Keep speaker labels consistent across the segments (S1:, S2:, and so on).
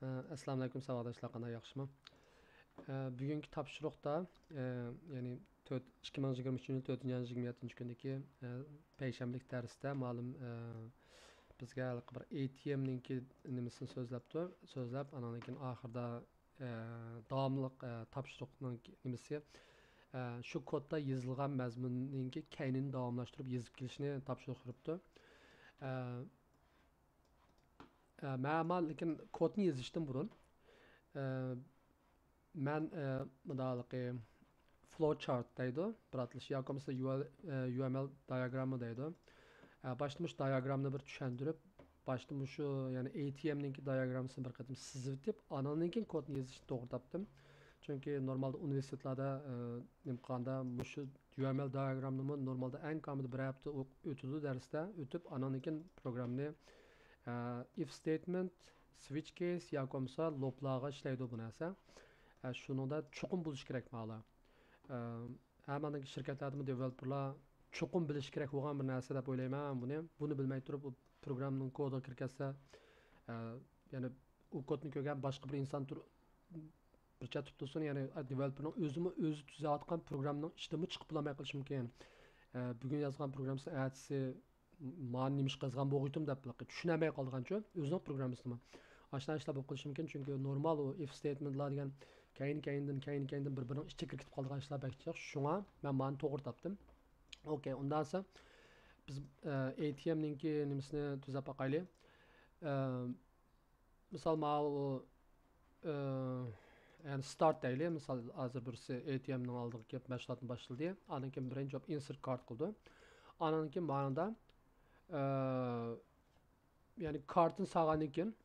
S1: Assalomu alaykum savodashlar, qanday yaxshimi? Bugungi topshiriqda, ya'ni 2023 yil 4-27 kundagi payshanbalik darsda ma'lum bizga bir ATM ninki nimasini so'zlab, andan keyin oxirida davomli topshiriqning nimasi shu kodda yozilgan mazmunninki kaynini davomlashtirib yozib kelishni topshiriq qilibdi. Lekin kodni yozishdan burun men bundalıqı flowchart deydi, biratilishi yoki bo'lmasa UML diagramı deydi. Başlamış diagramını bir tushuntirib, başlamış şu yani ATM'ninki diagramını bir qatim sizib etib, ananınki kodni yozishni to'g'ri topdim. Çünkü normalde universitetlarda nimqanda şu UML diagramını normalde en kamida bir hafta o'tadi darsda, o'tib ananınki programni if statement, switch case yoki bo'lmasa looplarga ishlaydi bu narsa. Shuningda chuqur bo'lish kerak ma'lum. Hammandagi shirkatlarda developerlar chuqur bilish kerak bo'lgan bir narsa deb o'ylayman buni. Buni bilmay turib u programning kodiga kirgazsa, ya'ni u kodni ko'rgan boshqa bir inson bir chat tutsin, ya'ni developerning o'zi tuzayotgan programning ishdimi chiqib bulamay qilish mumkin. Bugun yozgan programmasini ertasi man nima ish qilgan bo'g'aydim deb tushunmay qolgancha o'zining programmasini ashuna ishlar bo'lib qolishi mumkin. Chunki normal u if statementlar degan keyin bir-birining ichiga kirib qolgan ishlar bakchiq. Shunga men mani to'g'ri topdim. Okay, undan so'ng biz ATMninki nimasini tuzab boqaylik. Misol mana yani start deylik. Misol hozir birisi ATMning oldiga kelib mashg'ulotni boshladi. Undan keyin birinchi insert card qildi. Undan keyin mana yani kartın sağlandığı için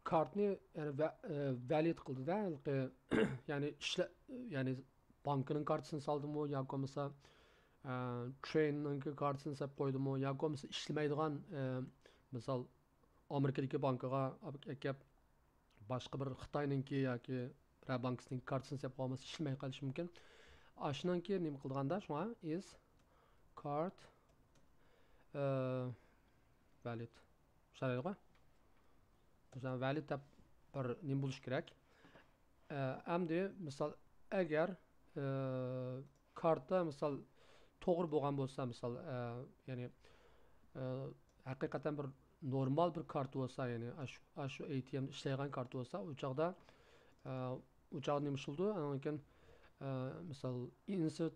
S1: kartını yani valid kıldı da yani yani bankının kartını saldı mı ya komisa train'nin kartını sap koydu mu ya komisa işlemeydiğen misal Amerika'daki bankaga akıp başka bir Xitay'ınki ya ki Rabank'ın kartını sap koyması işlemey kalışı mümkün. Aşınan ki neyim kıldığında şu an is card valid. Şöyle mi? Mesela valid de bir nim buluş gerek. Hem misal eğer kartta misal doğru bo'lgan bo'lsa, misal yani hakikaten bir normal bir kart olsa, yani şu ATM işleyen kart olsa, uçakta nima bo'ldi? Andan misal insert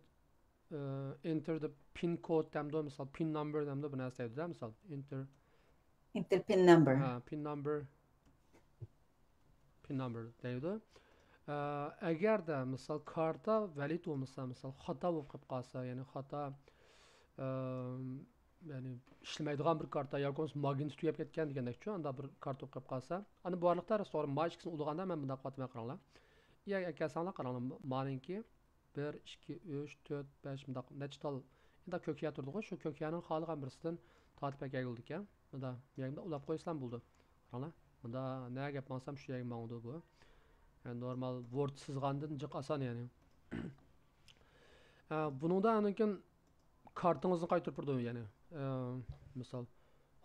S1: enter the pin code demde, misal pin number demde bu narsa deydi, misal enter
S2: pin number.
S1: Pin number deydi. Eğer de misal karta valid olmasa, misal xata bo'lib qolib qolsa, yani xata yani işlemeydiğen bir karta yoki magnit tugab ketgan degandekchi, unda bir kart bo'lib qolib qolsa, ana bu arliqlar sonra majikasini ulaganda men bunda qatmay qaranglar. Ya kelsanlar qaranglar, meniki 1 2 3 4 5 bundaq necha tal endi ko'kya turdi, shu ko'kyaning xoligan birisidan tortib keldik ekan. Bunda yerda ulab qo'ysam bo'ldi. Qaranglar. Bunda ne gap bo'lsam shu yerga mangdi bu. Yani normal Word sızgandan jiq asan yani. Buningda anikin kartınızı qaytarib turdi yani. Misal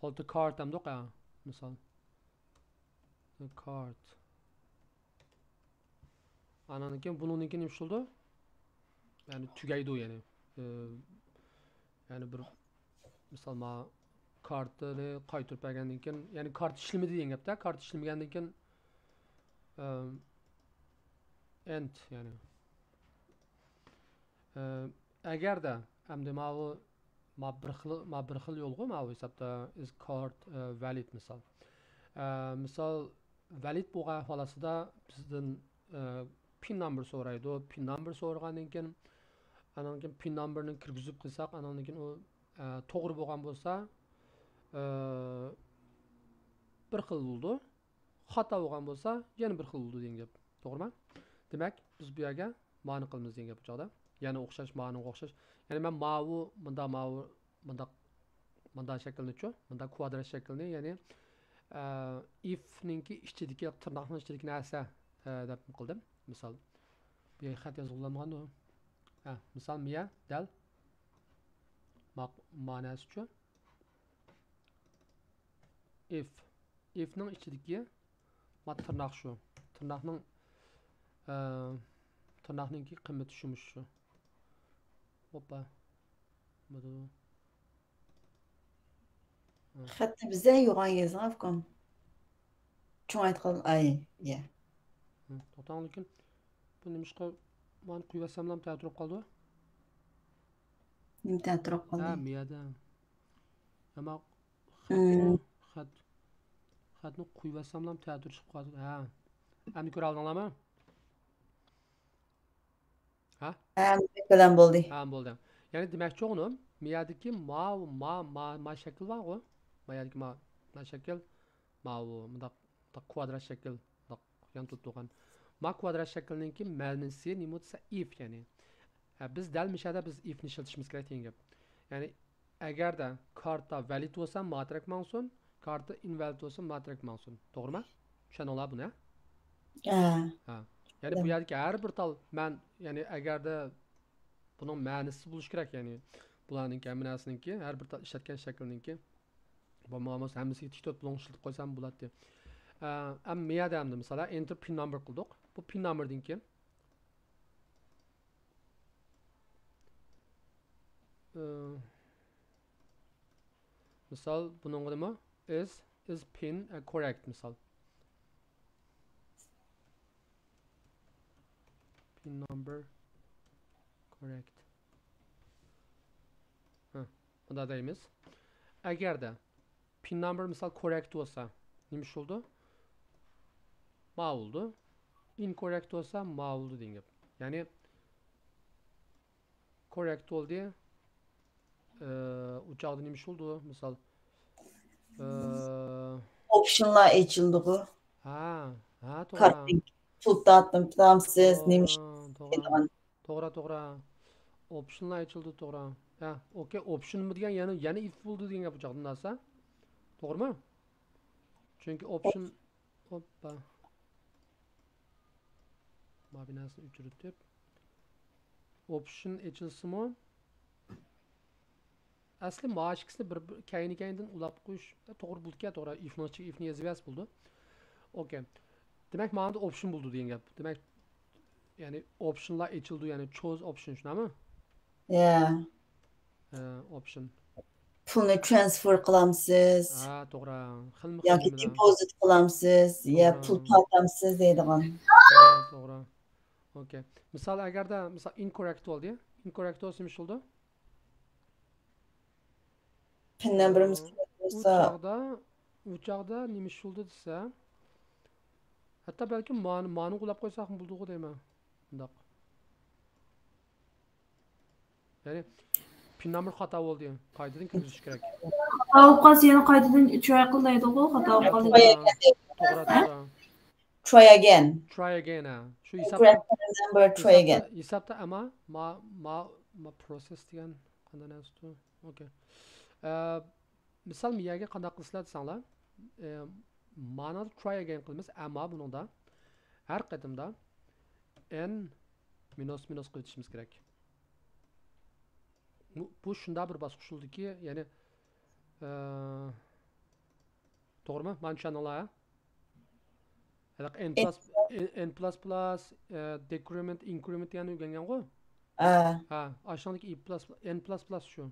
S1: hold the card ham yo'q, misal the card. Ananikin buningki nima bo'ldi? Yani tugaydi yani. Yani bir misal ma kartını qaytarib bergandan keyin, yani kart ishlamadi degan gapda, kart ishlamagandan keyin end yani. Eğer de hem de ma bir xil yo'lga ma hesabda is card valid misal. Misal valid bo'lgan holatida bizdan pin number so'raydi. Pin number so'ragandan keyin anan keyin pin numberni kirgizib qo'ysak, anan keyin u to'g'ri bo'lgan bo'lsa bir xil bo'ldi. Xato bo'lgan bo'lsa yana bir xil bo'ldi degan gap. To'g'rimi? Demek biz bu yerga ma'ni qilamiz degan gap chog'da. Ya'ni o'xshash, ma'niga o'xshash. Ya'ni men bunda shaklni-chu, bunda kvadrat shaklni, ya'ni if ninki ichidagi tirnoqning ichidagi narsa deb qildim. Misol bu yerga xat yozilgan-ku. Misol miya dal ma'nasi-chu. If if'ning ichidagi ma tirnoq shu. Tırnaqninki qiymati shu. Hoppa. Budu.
S2: Xatni bizda yo'g'on yozgan. Cho'ng aytgan ay, ya.
S1: To'g'ri, lekin bu nimishqa men quyvarsam ham ta'tirib qoldi.
S2: Nimdan turib
S1: Ha,
S2: qoldi?
S1: miyada. Ama
S2: Hmm.
S1: xatni quyvarsam ham ta'tirib chiqib qoldi. Ha. Endi ko'ra oldinglarmi? Ha?
S2: Ha, bilan bo'ldi.
S1: Ha, bo'ldi. Ya'ni demakchi o'g'lim, miyadagi ma shakl bor-ku. Miyadagi ma shakl, bundaq kvadrat shakl, bundaq yontilib turgan. Ma kvadrat shaklninki ma'nosi nima desa if, ya'ni. Biz dal mishada biz ifni ishlatishimiz kerak degan gap. Ya'ni agarda karta valid bo'lsa, matrak mavsun, karta invalid bo'lsa, matrak mavsun. To'g'rimi? Tushuninglar buni? Ha. Yani bu yerdeki her bir tal men yani agarda bunun ma'nosi bo'lishi kerak, ya'ni bularning kombinatsiyasiniki har bir tal ishlatgan shakliniki bo'lmasa hammasiga tik to'rt bilan ishlatib qo'ysam bo'ladi deb. Am miyada hamda masalan enter pin number qildik. Bu pin numberdan keyin misal buning nima is pin correct misal. Pin number correct. Bunda deymiz. Agarda pin number misal correct bo'lsa, nima bo'ldi? Ma oldu. Incorrect olsa ma oldu degan gap. Ya'ni correct oldu. Uçaqda nima bo'ldi? Misal
S2: Optionlar açıldı.
S1: Ha, to'g'ri.
S2: Kartning pul dağıttım, tamamsız, neymiş?
S1: To'g'ri. Optionlar açıldı, to'g'ri. Ha, okey, option mu degan yana if bo'ldi degan gap uçaqda narsa. To'g'rimi? Çünkü option hoppa. Mabinasini o'chirib option açılsimi? Asli maaşikisini bir kayni-kaynidan ulab qo'yish to'g'ri bo'ldi-ku, to'g'ri. Ifni yozib bo'ldi. Okey. Demak, ma'noda option bo'ldi degan gap. Demak, yani optionlar açıldı, yani choose option shunami?
S2: Ya.
S1: Option.
S2: Pulni transfer qilamsiz.
S1: Ha, to'g'ri. Xilma
S2: yoki deposit qilamsiz, ya pul tortamsiz deydigan.
S1: To'g'ri. Okey. Misol agarda misol incorrect bo'ldi, incorrect bo'lsa nima bo'ldi?
S2: Pin numberimiz bo'lsa,
S1: u chog'da nima bo'ldi desa, hatto balki ma'ni qo'llab qo'ysak ham bo'ldi-ku deyman. Bundoq. Ya'ni pin number xato bo'ldi, qaytadan kirish kerak.
S3: Xato qolsa yana qaytadan try qil deydi-ku, xato qoldi.
S1: To'g'ri.
S2: Try again.
S1: Shu hisobda hisobda ama ma process degan qanday narsa? Okey. Misol miyaga qanday qilsizlar desanglar, ma'noda try again qilamiz, ammo buningda har qatimda n minus qo'yib o'tishimiz kerak. Bu shunda bir bosqich bo'ldiki, ya'ni to'g'rimi? Men tushuninglar. N plus decrement increment yani o'rgangan-ku. Ha, aşağıdaki n plus şu.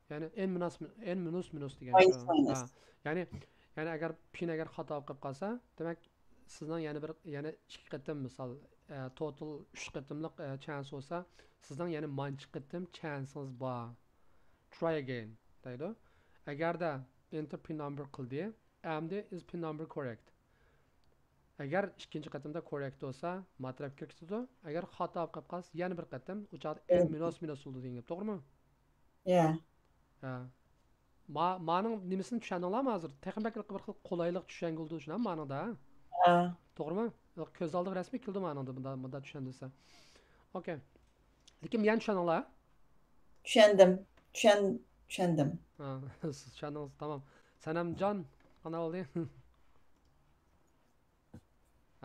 S1: Yani n minus degan. Ha. Yani agar pin agar xato qilib qolsa, demak sizdan yana 2 qatim misol total 3 qatimlik chance bo'lsa, sizdan yana manchi qatim chances bor. Try again deydi. Agarda enter pin number qildi, endi is pin number correct. Agar ikkinchi qatimda correct bo'lsa, matrab kiritadi. Agar xato qilib qolsa, yana bir qatim uchoqda n minus bo'ldi degan gap, to'g'rimi?
S2: Ya.
S1: Ha. Ma'ning nimasini tushundinglarmi hozir? Texnik bir xil qulaylik tushungan bo'ldi shuna ma'noda.
S2: Ha.
S1: To'g'rimi? Ko'z oldiga rasmiy keldi ma'noda bunda tushundingiz. Okey. Lekin men tushundinglar?
S2: Tushundim.
S1: Ha, siz tushundingiz, tamam. Sanamjon, qana oldi?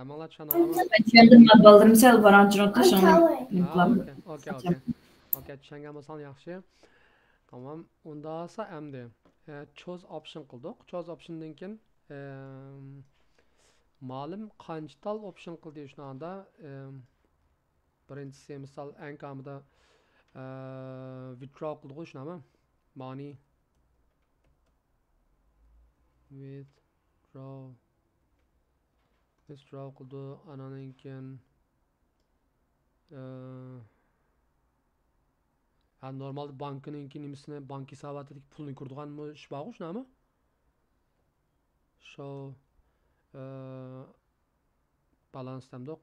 S1: Amalar tushundinglarmi?
S3: Tushundim, baldirim sal baranchiroq
S1: Okey, tushungan bo'lsam yaxshi. Tamam. Unda esa endi choose option qildik. Choose optiondan keyin Malum qancha tal option qildi shunaqada birinchisi misol ankamida withdraw qildi shunaqami money withdraw qildi anadan keyin normalde bankininki nimasini bank hisobotidagi pulni ko'rdiganmi ish bor shunaqami show balance demdoq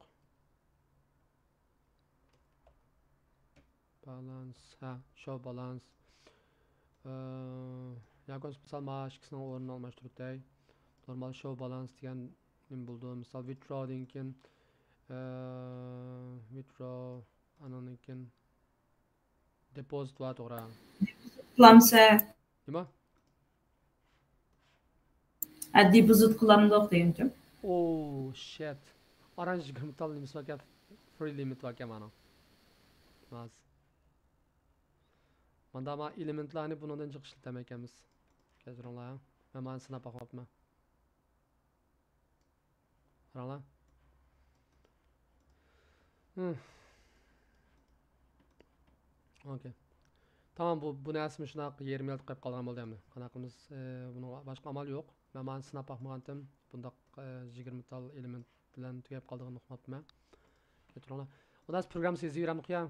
S1: balance show balance yakos misol mana ikkisini o'rnini almashtiribdi normal show balance degan nima bo'ldi misol withdraw dan keyin withdraw anadan keyin deposit va to'g'ri
S3: Qılamsa,
S1: nima
S3: deposit qılamdoq degandim.
S1: oh shit orange grimtal nimasi var free limit var mana mas manda ma elementlarni bundan chiqishni demakamiz kechiringlar men mana sinab boqyapman qaranglar okey tamam bu narsani shunaqa 20 minut qo'yib qolgan bo'ldi endi qanaqa qilamiz buni boshqa amal yo'q men mana sinab boqmagandim bundaq 20 tal element bilan tugab qoldig'ini uqmabman kechiringlar ular program sezib yuramni qo'yam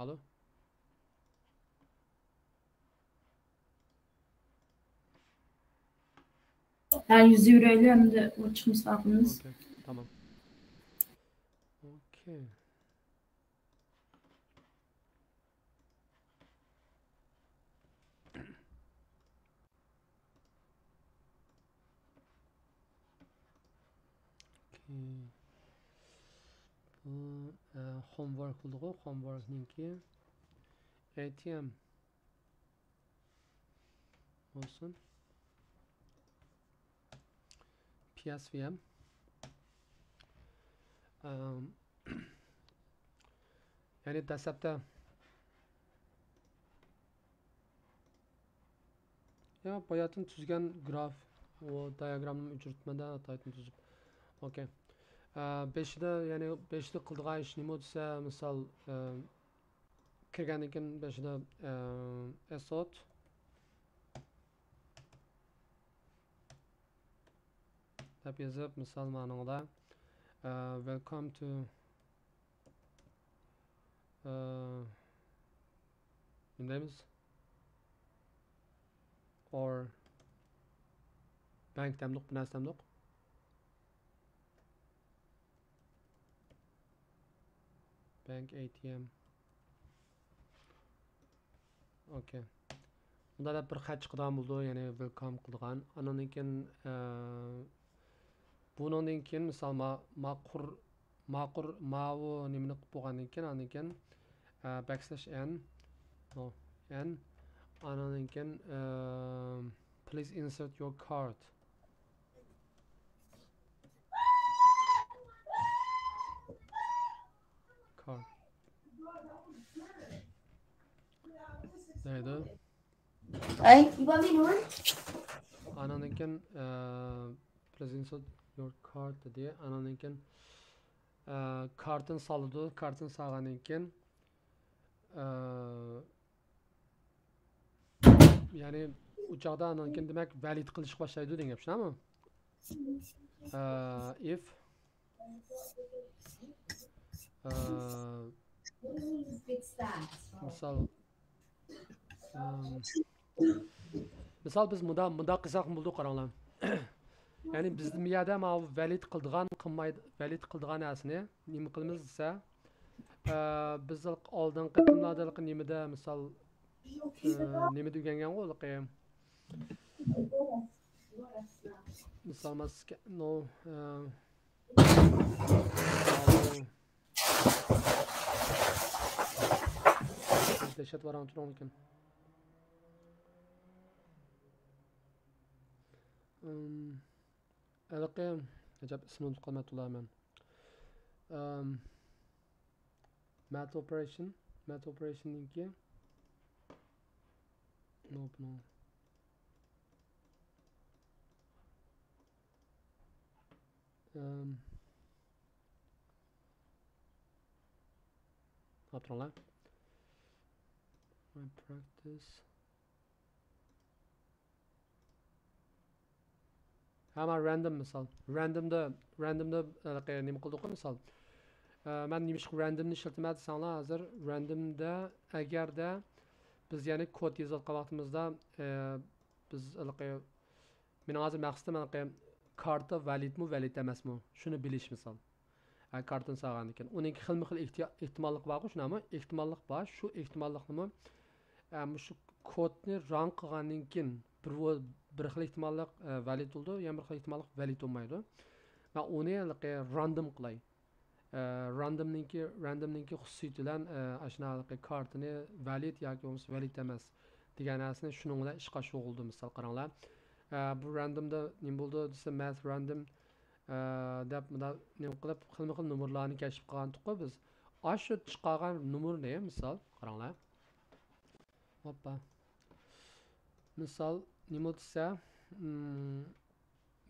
S1: alo
S3: Yani 100 euroyla hem de o çıkmış aklınız.
S1: okey tamam okey homework qildik homeworkninki ATM olsun PSVM yani dastlabda ya boyatin tuzgan graf o diagramni uchirtmada ataytni tuzib okey 5'de yani 5'de qildigan ish nima desa misol kirgandan keyin 5'de asot deb yozib misol ma'noda welcome to neyimiz or bank demdiq bu narsa demdiq bank ATM okey bunda da bir xat chiqadigan bo'ldi ya'ni welcome qilgan andan keyin bundan keyin misol ma'qur ma'u nimani qilib bo'lgandan keyin andan keyin backslash n no n andan keyin please insert your card neydi
S2: Ay,
S1: andan keyin please insert your card dedi andan keyin kartın saldı kartın sağgandan keyin yani uçakda andan keyin demek valid qilish boshlaydi degan gap shunami if misal biz munda qilsak bo'ldi qaranglar yani biz bu yerda ma valid qildigan qilmaydi valid qildigan narsani nima qilamiz desa biz oldingi qitimlarda nimada misol nima degangan qo'liqi misol no dehshat varan turan ekan Əlaqə acaba ismini unutub qolmaqdırlar mən. Mat operation ninki No. Hatırla. My practice. Hemen random misal. Randomda nima qildik misal. Ben nimiş randomni ishlatmaydi sanlar hozir randomda agarda biz ya'ni kod yozayotgan vaqtimizda biz mening hozir maqsadim karta validmi valid emasmi shuni bilish misal. Kartani sog'gan ekan. Uning xilma-xil ehtimollik bor-ku, shunami? Ehtimollik bor. Shu ehtimollikni shu kodni run qilgandan keyin bir xil ehtimollik valid bo'ldi, yana bir xil ehtimollik valid bo'lmaydi. Men uni random qilay. Randomninki xususiyati bilan ashunaqangi kartini valid yoki bo'lmasa valid emas degan narsani shuning bilan ishga sho'g'ildi misol qaranglar. Bu randomda nima bo'ldi desa math random deb nima qilib xilma-xil nomerlarni kashf qilgandik biz. Shu chiqqan nomer ne misol qaranglar. Hoppa. Misol nima desa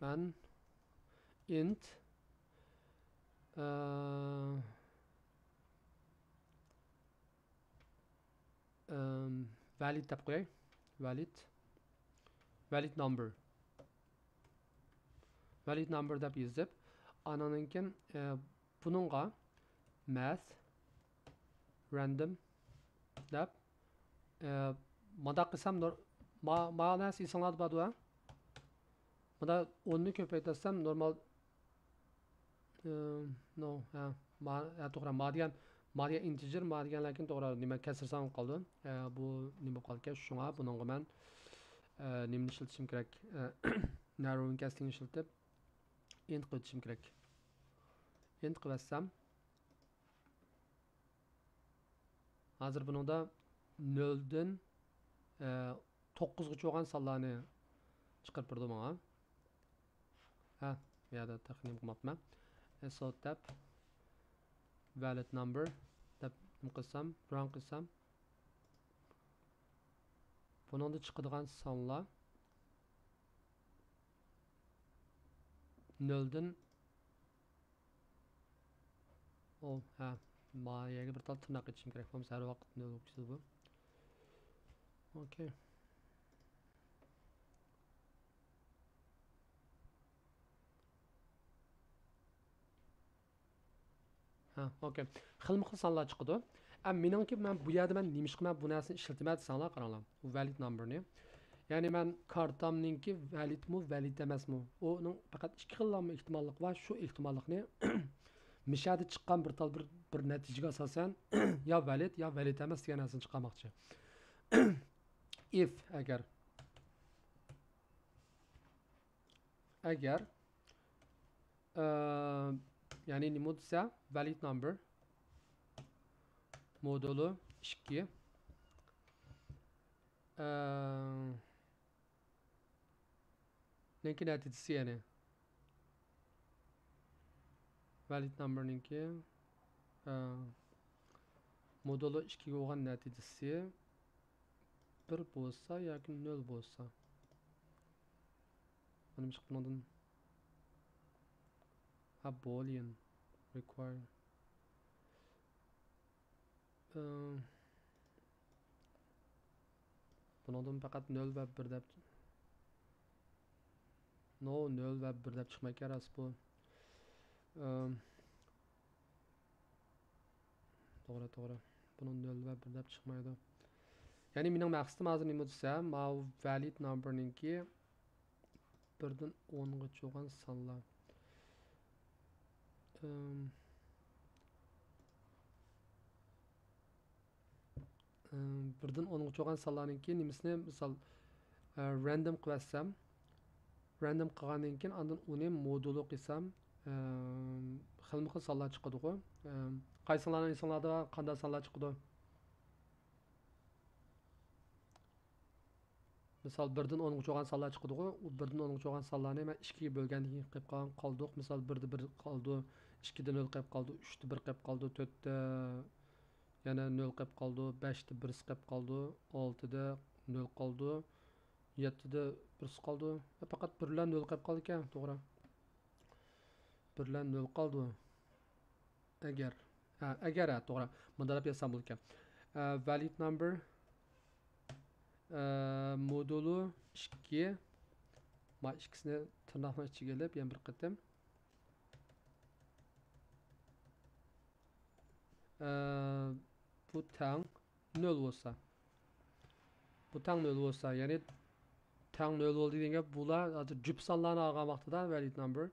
S1: men int valid deb qo'yay. Valid number deb yozib anandan keyin buningga math random deb mada qilsam ma'nasi esinglarda bormi? Mada 10 ni ko'paytirsam normal to'g'ri ma degan integer ma degan lekin to'g'ri nima kasr son qoldi. Bu nima qolgan? Shunga buningga men nimani ishlatishim kerak? Narrowing casting ishlatib int qo'yishim kerak. Int qilsam hozir buningda 0 dan 9 gacha bo'lgan sonlarni chiqarib berdi menga. Bu yerda taxmin qilmoqman. So tab valid number deb qilsam, run qilsam buningda chiqadigan sonlar 0 dan yerga bir tal tırnak etishim kerak. Bo'lmasa har vaqt 0 o'tadi bu. Okay. Okay. Xilma-xil sonlar chiqadi. Meningki men bu yerda men nima qilman bu narsani ishlatmayman desanglar qaranglar. Bu valid numberni. Ya'ni men kartamninki validmi, valid emasmi? Uning faqat ikki xil ehtimollik bor. Shu ehtimollikni mishada chiqqan bir natijaga asosan yo valid yo valid emas degan narsani chiqarmoqchi. If agar ya'ni nima desa valid number modulu 2 nenki natijasi yani valid number nenki modulu 2 ga bo'lgan natijasi 1 bo'lsa yoki 0 bo'lsa mana bu chiqqanidan boolean require bundan faqat 0 va 1 deb 0 va 1 deb chiqmay kerak bu. To'g'ri. Bunun 0 va 1 deb chiqmaydi. Ya'ni mening maqsadim hozir nima desa, ma valid numberninki 1 dan 10 gacha bo'lgan sonlar. 1 dan 10 gacha bo'lgan sonlarninki nimasini misol random qilsam, random qilgandan keyin undan uni modulu qilsam, xilma-xil sonlar chiqadi-ku. Qaysilarning insonlarda qanday sonlar chiqadi? Misol 1 dan 10 gacha bo'lgan sonlar chiqadi-ku. U 1 dan 10 gacha bo'lgan sonlarni men 2 ga bo'lgandan keyin qilib qoldik. Misol 1 da 1 qoldi, 2 da 0 qilib qoldi, 3 da 1 qilib qoldi, 4 da yana 0 qilib qoldi, 5 da 1 qilib qoldi, 6 da 0 qoldi. 7'de 1 qoldi. Faqat 1 bilan 0 qolib qoldi ekan, to'g'ri. 1 bilan 0 qoldi. Agar to'g'ri. Bunda deb yozsam bo'lar ekan. Valid number modulu 2. Ma ikkisini tirnoqning ichiga ilib, yana bir qatam. Bu tang 0 bo'lsa. Bu tang 0 bo'lsa, ya'ni tang 0 bo'ldi degan gap bular hozir jup sonlarni olgan vaqtida valid number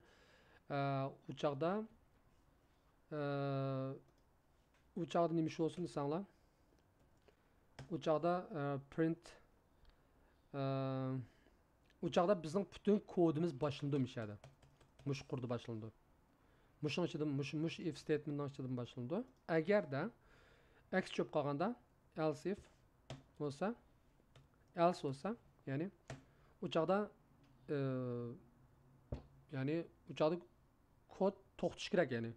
S1: u chaqda nima ish bo'lsin desanglar. U chaqda print u chaqda bizning butun kodimiz boshlandi mishadi. Mush qurdi boshlandi. Mushning ichida mush if statementning ichidan boshlandi. Agarda x cho'p qolganda else if bo'lsa, else bo'lsa, ya'ni u chaqda kod to'xtatish kerak, ya'ni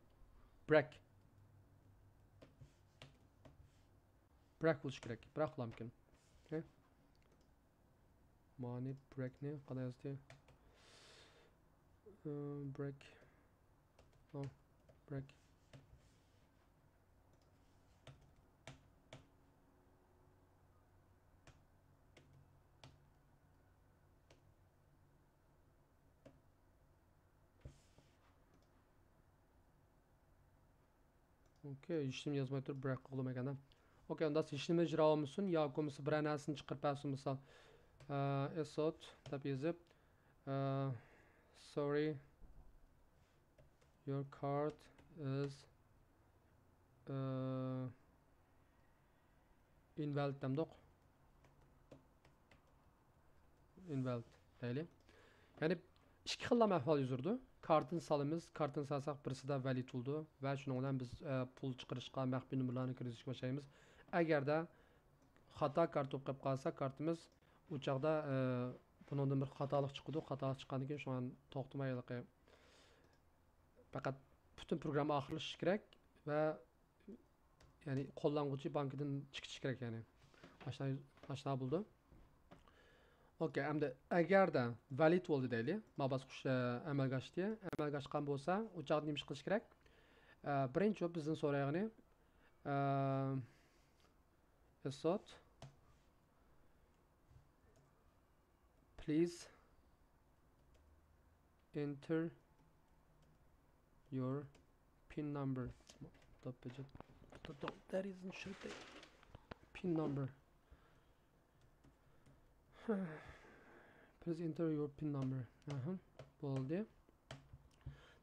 S1: break bo'lish kerak. Break mumkin. Okay. Mani break ne? Qanday yozdi? Break. Oh, break. Okay, ishni yozmay turib break qilmaganda. Okay, unda ishni ijro olmasin yoki bo'lmasa bir narsani chiqarib olsin, misol asot deb yozib sorry your card is invalid demdik. Invalid deyli. Ya'ni ikki xil ahvol yuzurdi. Kartın salimiz, kartın salsak birisida valid bo'ldi va shuning bilan biz pul chiqarishga, maxfiy nomerlarni kiritishga boshlaymiz. Agarda xato kart o'qib qolsa, kartimiz u chaqda bundan bir xatolik chiqdi. Xatolik chiqqandan keyin shuni to'xtamaylik. Faqat butun program oxirlashishi kerak va ya'ni qo'llanuvchi bankidan chiqishi kerak, ya'ni. Mashina bo'ldi. Okay, endi agarda valid bo'ldi deylik, mabasqush amalga oshdi. Amalga oshgan bo'lsa, u chaqda nima qilish kerak? Birinchi bizdan so'rayotgani asot please enter your pin number. That isn't should be pin number. Please enter your pin number. Bo'ldi.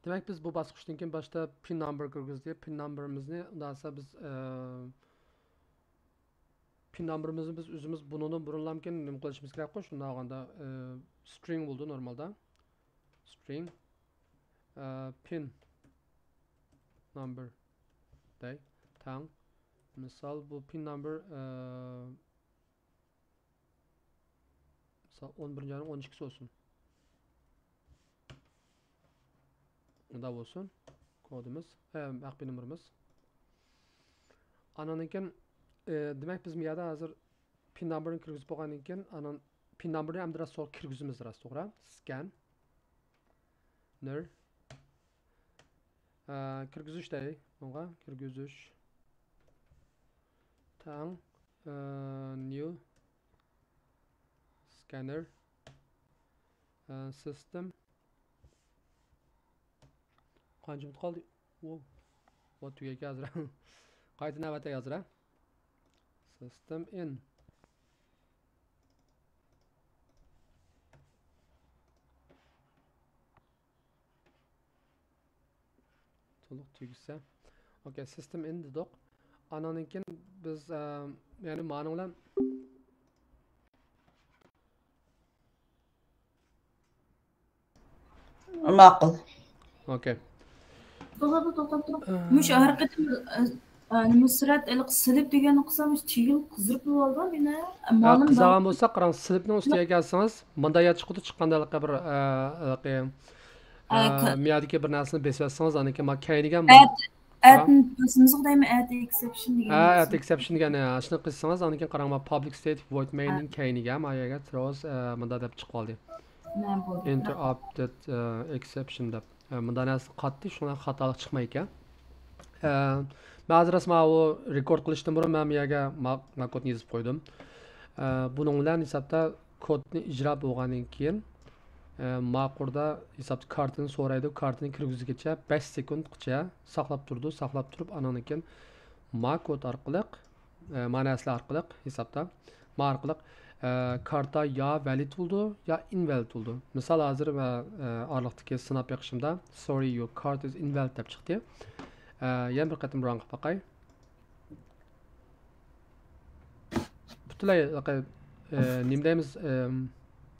S1: Demak biz bu bosqichdan keyin boshda pin number kirgizdik. Pin numberimizni undan sonra biz pin numberimizni biz o'zimiz buni burunlamkin nima qilishimiz kerak qo'sh. Shunda olganda string bo'ldi normalda. String pin number day tang. Misol bu pin number 11 12 olsun. Bunda olsun. Kodumuz, maxfiy numaramiz. Anan ekan demak biz bu yerda hozir pin numberni kirgizib bo'lgandan keyin anan pin numberni ham biraz so'l kirgizimiz ras, to'g'ri? Scan ner kirgizish dey, bunga kirgizish tang new scanner system qancha qoldi? What do you guys qayta navbatda yozra. System in to'liq tugsa. Okay, system in dedik. Andan keyin biz ya'ni ma'no bilan
S2: ma'qul.
S1: Okay.
S3: To'xtab turib. Mush har qatim nima surat silib deganni qilsam, chigil qizirib bo'ldi meni. Ma'lum
S1: qizargan bo'lsa, qarang, silibning ustiga kelsangiz, bunda ya chiqqanda bir miyadagi bir narsani besib olsangiz, aniki ma kaynigan
S3: Add özümüzü deymi add exception degan.
S1: At exception degan shuni qilsangiz undan keyin qarang public state void mainning keyniga mayaga throws bunda deb chiqib qoldi.
S3: Nima bo'ldi?
S1: Interrupted exception deb. Bunda narsa qattiq shunday xatolik chiqmay ekan. Ma'zurasiz men u rekord qilishdan burun men bu yerga kodni yozib qo'ydim. Buning bilan hisobda kodni ijro bo'lgandan keyin ma'qurda hisobda kartini so'raydi, kartini kirgizguncha 5 sekundgacha saqlab turib andan keyin kod orqali ma'nosilar orqali hisobda orqali karta ya valid bo'ldi ya invalid bo'ldi. Misol hozir va orliqdagi sinab yiqishimda sorry your card is invalid deb chiqdi. Yana bir qatim run qilib boqay. Butunlay nima deymiz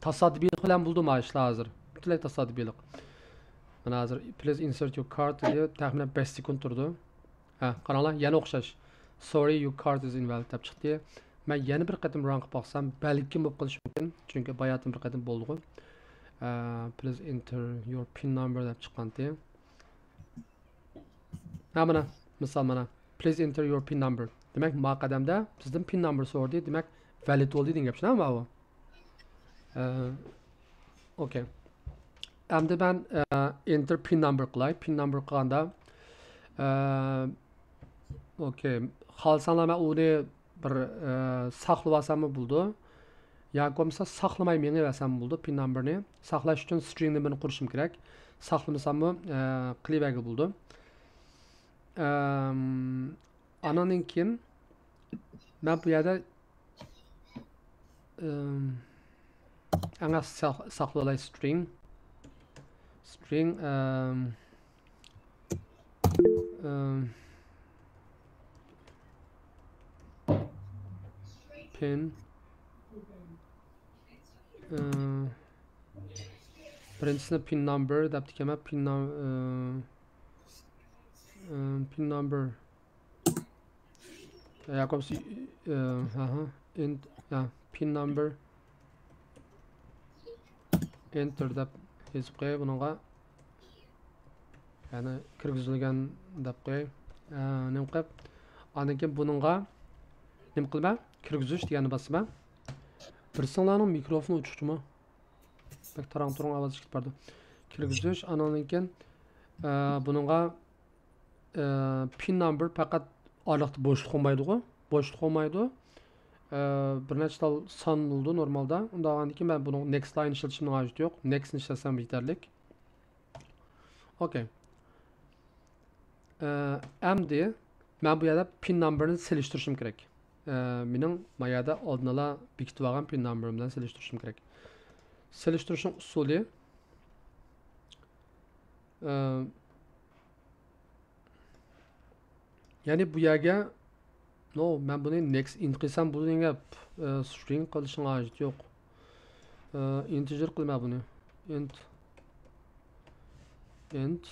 S1: tasodibiylik bilan bo'ldi mana ishlar hozir. Butunlay tasodibiylik. Mana hozir please insert your card deb taxminan 5 sekund turdi. Qaranglar, yana o'xshash. Sorry your card is invalid deb chiqdi. Men yana bir qatim run qilib boqsam, balkim bo'lib qolishi mumkin. Chunki bayatim bir qatim bo'ldi. Please enter your pin number deb chiqqandi. Mana misol mana please enter your pin number. Demak, ma qadamda bizdan pin number so'rdi. Demak, valid bo'ldi degan gap shunami bu? Okay. Endi ben enter pin number qilay. Pin number qilganda okay. Xolsanlar men uni bir saqlab olsam bo'ldi. Yoki bo'lmasa saqlamay mengaversam bo'ldi pin numberni. Saqlash uchun stringni buni qurishim kerak. Saqlamasam qilibagi bo'ldi. Andan keyin men bu yerda anga saqlalay string pin birincisini pin number deb dikama pin number Jakobs pin number enter deb yozib qo'y bunga ya'ni kirgizilgan deb qo'y nima qilib undan keyin bunga nima qilma kirgizish deganni bosma birsinglarning mikrofoni o'chirmi bak tarang ovoz chiqib bordi kirgizish undan keyin bunga pin number faqat orliqda bo'shliq qolmaydi-ku bo'shliq qolmaydi bir nechta son bo'ldi normalda undan keyin men buni next line ishlatishimning hojati yo'q next ishlasam yetarli okay endi men bu yerda pin numberni selishtirishim kerak mening mayada oldinala bekitib olgan pin numberim bilan selishtirishim kerak selishtirishning usuli ya'ni bu yerga men buni next int qilsam bu degan string qilishning hojati yo'q. Integer qilma buni. Int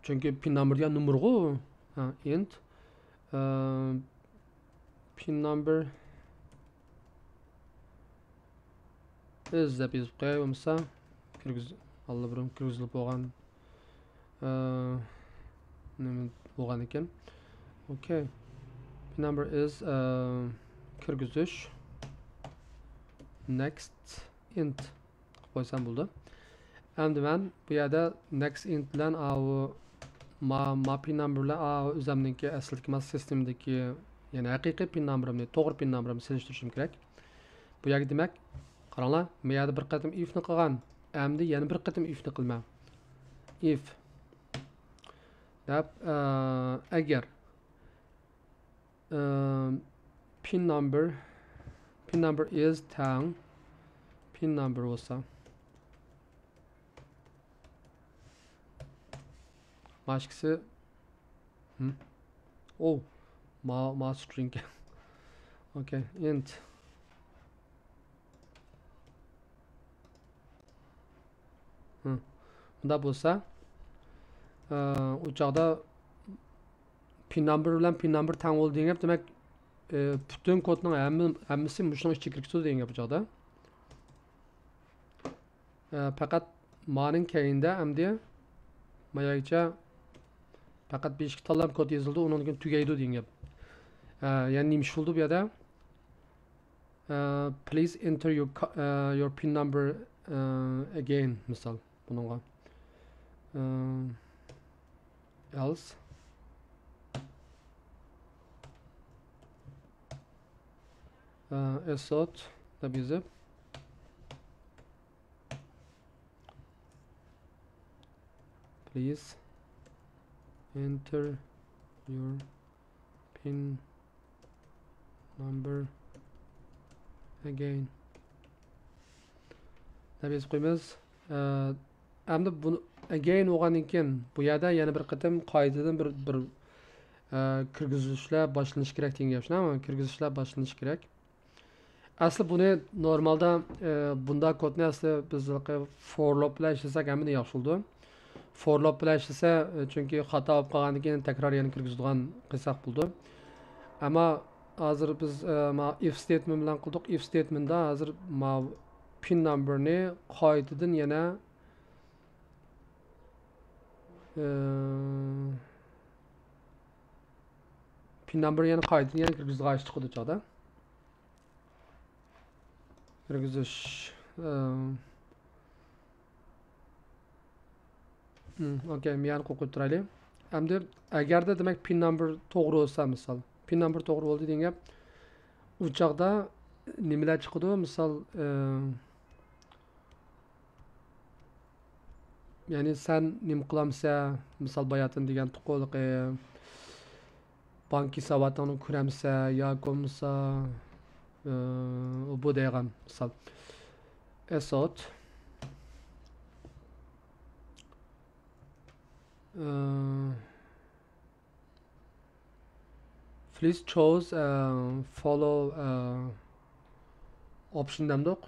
S1: chunki pin number degan nomer-ku. Int pin number is deb yozib qo'y bo'lmasa allabirun kirgizilib bo'lgan nima bo'lgan ekan. Okay. Pin number is kirgizish next int qo'ysam bo'ldi. Endi men bu yerda next int bilan ma pin number bilan o'zimniki aslidagi mas sistemdagi ya'ni haqiqiy pin numberimni, to'g'ri pin numberimni selishtirishim kerak. Bu yerga demak, qaranglar, men yerda bir qatim if ni qilgan, endi yana bir qatim if ni qilma. If agar pin number is tang pin number bo'lsa mashqisi ma string okay int bunda bo'lsa u chog'da pin number bilan pin number tang bo'ldi degan gap demak butun kodning hammasi mushuning ichiga kirgizdi degan gap bu chog'da faqat maning keyinda endi Mayagacha faqat 5 tanlab kod yozildi, undan keyin tugaydi degan gap. Yani neymiş oldu bu yerda? Please enter your pin number again misal bununla. Else esot da bize please enter your pin number again. Da biz qo'yamiz. Endi bunu again olgandan keyin bu yerda yana bir qatam qoidadan bir kirgizishlar boshlanishi kerak degan gap shunami? Kirgizishlar boshlanishi kerak. Asli buni normalda bunda kodni asli biz for loop bilan ishlasak hamda yaxshi bo'ldi. For loop bilan ishlasa chunki xato bo'lib qolgandan keyin takror yana kirgizadigan qilsak bo'ldi. Ammo hozir biz if statement bilan qildik. If statementda hozir pin numberni qoidadan yana pin number yana qoidadan yana kirgizgach chiqdi chog'da. Kirgizish okey, men qo'yib turaylik. Endi agarda demak pin number to'g'ri bo'lsa, misol pin number to'g'ri bo'ldi degan gap, u chog'da nimalar chiqadi? Misol yani sen nim qilamsa, misol bayatın degan tuqoliqi bank hisobotini ko'ramsa yo bo'lmasa bu degan misol esot please choose follow option demdik.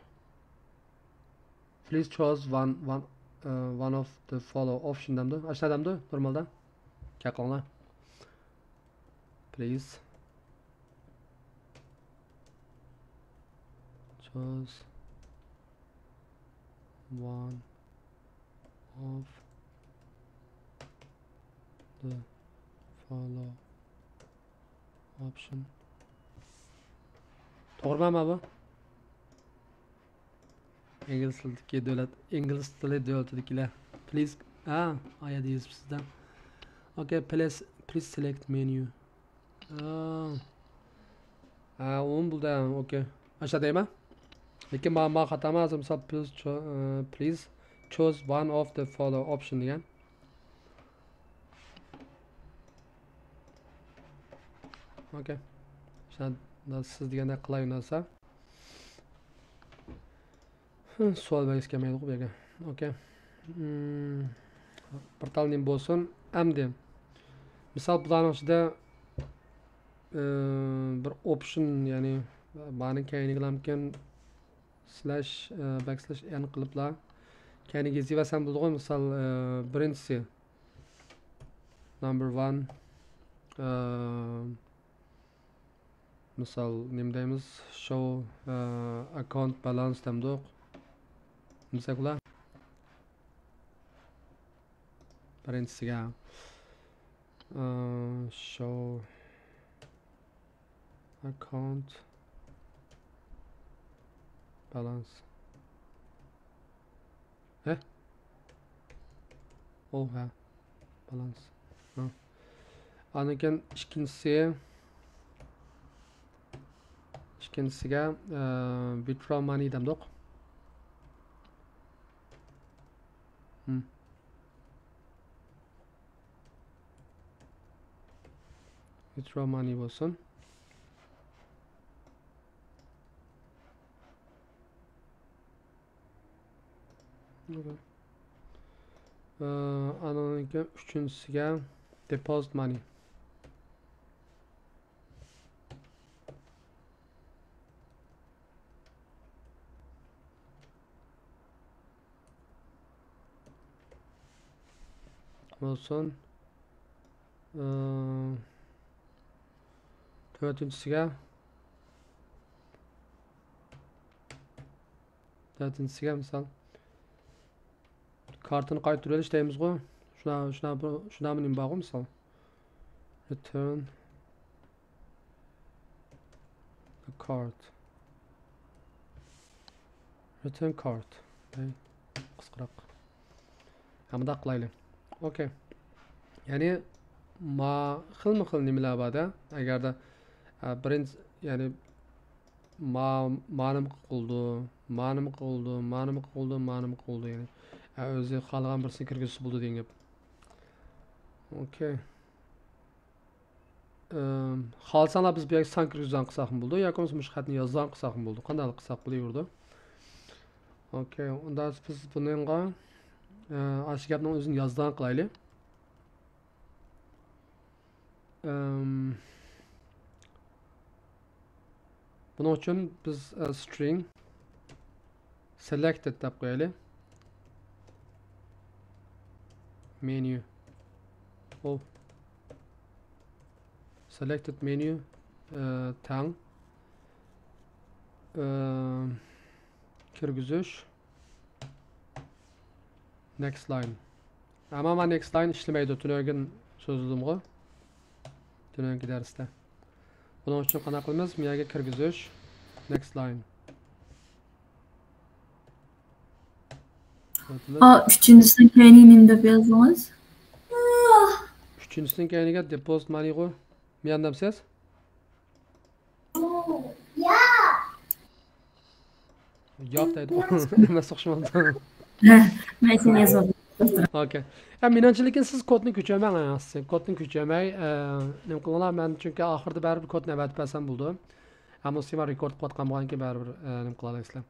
S1: Please choose one of the follow option demdi. Ashna demdi normalda. Kaqlanglar. Please choose one of the follow option. To'g'rimi bu? İngiliz tili davlatidagilar. Please oyada yozibsizda. Okay, please select menu. On bo'ldi. Okay. Ashadaymi? Lekin men xatoma yozdim. Please choose one of the follow option degan. Okay. Shunda siz deganda qilay unasa. Sual berishga mayli bu yerga. Okay. Portalning bo'lsin. Endi misol bularning ichida bir option, ya'ni ma'ni kaynigilamkin /n qiliblar. Kayniga yozsam bo'ladi. Misol birinchisi number 1 misol nima deymiz? Show account balance demdik. Mesela birinchisiga show account balance. Balance. Anakin ikkinchisiga withdraw money demdik. Withdraw money bo'lsin. Anonga uchinchisiga deposit money. Bo'lsin. To'rtinchisiga misol kartani qaytarib olish deymiz-ku. Şuna mı bağım misal? Return a card. Return card. Qısqıraq. Hamda qılaylı. Okay. Yani xil nimalar borda. Agarda birinchi yani ma'lum qildi yani. O'zi xohlagan birsini kirgizib bo'ldi degan gap. Okay. Xalsanlar biz bu yerga san kirgizgan qilsak ham bo'ldi yoki bo'lmasa mush xatni yozgan qilsak ham bo'ldi. Qanday qilsak bo'laverdi? Okay, unda biz bunga ash gapning o'zini yozdan qilaylik. Bunun uchun biz string selected deb qo'yaylik. Menu. Selected menu tang kirgizish next line. Ama next line işlemaydi. Tünögün sözlüğümü. Tünögün dersde. Bunun için qanday qilamiz? Miyaga kirgizish next line.
S3: Üçüncüsünün keyinini deb yozdingiz.
S1: Üçüncüsünün keyiniga deposit money qo'y. Miyandamsiz? Yo'q deydi. Nima so'qishmoqda?
S3: Men seni yozdim.
S1: Okay. Menimcha lekin siz kodni ko'chirmang aslida. Kodni ko'chirmay, nima qilaman men chunki oxirida baribir kodni avatib bersam bo'ldi. Ammo sen rekord qilib qolgan keyin baribir nima qilasizlar.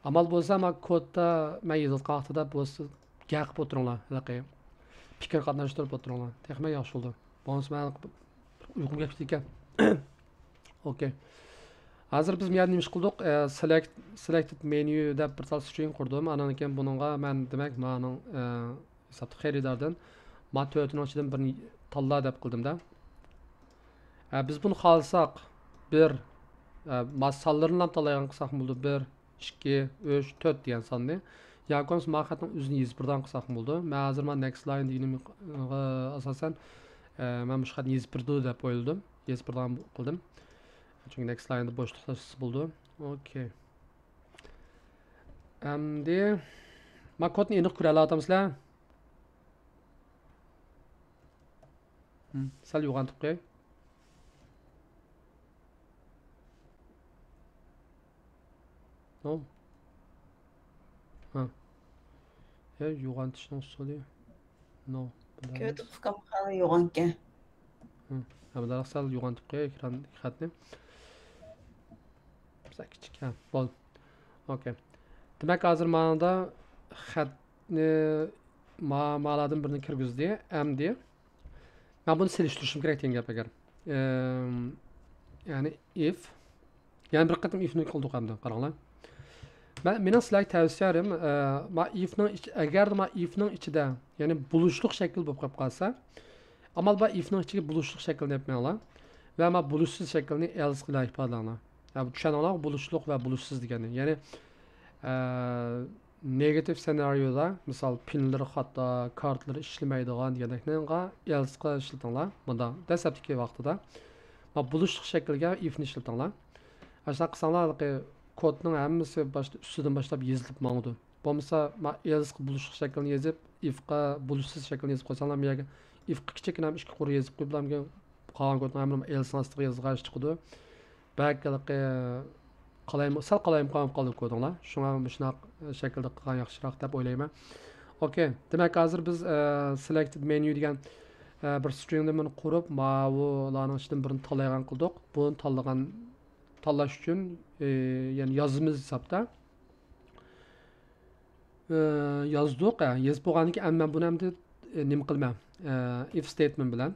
S1: Amal bo'lsa, men kodda men yozgan vaqtida bo'lsa gaqib o'tiringlar, laqay. Fikr qatnashtirib o'tiringlar. Texnik yaxshi bo'ldi. Bo'lmasa men uyqum kelibdi ekan. Okay. Hozir biz nima ish qildik? Selected menu deb bir tal string qurdim. Anan keyin buningga men demak mening hisob xaridordan men 4 ning ichidan birini tanla deb qildim-da. Biz buni xohlasak bir masallarni ham tanlagan qilsak bo'ldi. 1 2 3 4 degan sonni. Yoki bo'lmasa maqatning o'zini yozib birdan qilsak bo'ldi. Men hozir next line deganimga asosan men bu xatni yozib birdi deb o'yladim. Yozib birdan qildim. Çünkü next line'da boşluklar buldu. Okay. Endi ma kodni aniq ko'ra olamizlar. Sal uyg'ontib qo'y. No. Ha. Ya uyg'ontishning usuli. No.
S2: Ko'rib qolgan yo'g'onga.
S1: Hamda sal uyg'ontib qo'y ekran xatni. Küçük ha, bol. Okay. Demek hazır manada xatni ma'ladan birini kirgizdi, m diye. Ben bunu seliştirishim kerak degan gap agar. Yani if yani bir qatim ifni qildik hamda qaranglar. Mening sizlarga tavsiyalarim, agar ifning ichida, ya'ni bulishliq shakl bo'lib qolib qolsa, amal ifning ichiga bulishliq shaklni yapmanglar va bulishsiz shaklni else bilan ifodalanglar. Bu tushuninglar, bulishliq va bulishsiz degani. Ya'ni negativ senaryoda, misol pinlar xato, kartlar ishlamaydigan deganlarga else qa ishlatinglar. Bunda dastlabki vaqtida bulishliq shaklga ifni ishlatinglar. Ashuna qilsanglar, kodning hammasi ustidan boshlab yozilib mangdi. Bo'lmasa, else qa bulishliq shaklni yozib, if qa bulishsiz shaklni yozib qo'ysanglar, menga if qa kichikina ishga qurib yozib qo'yib bilamga qolgan kodni hamma else ostiga yozg'ash chiqdi. Belki sal qalayim qolib kodinglar. Shunga shunaqa shaklda qilgan yaxshiroq deb o'ylayman. Okay. Demak, hozir biz selected menu degan bir stringni men qurib, ma'bularning ichidan birini tanlagan qildik. Buni tanlash uchun ya'ni yozimiz hisobda yozdik. Yozib bo'lgandan keyin men buni ham nima qilman? If statement bilan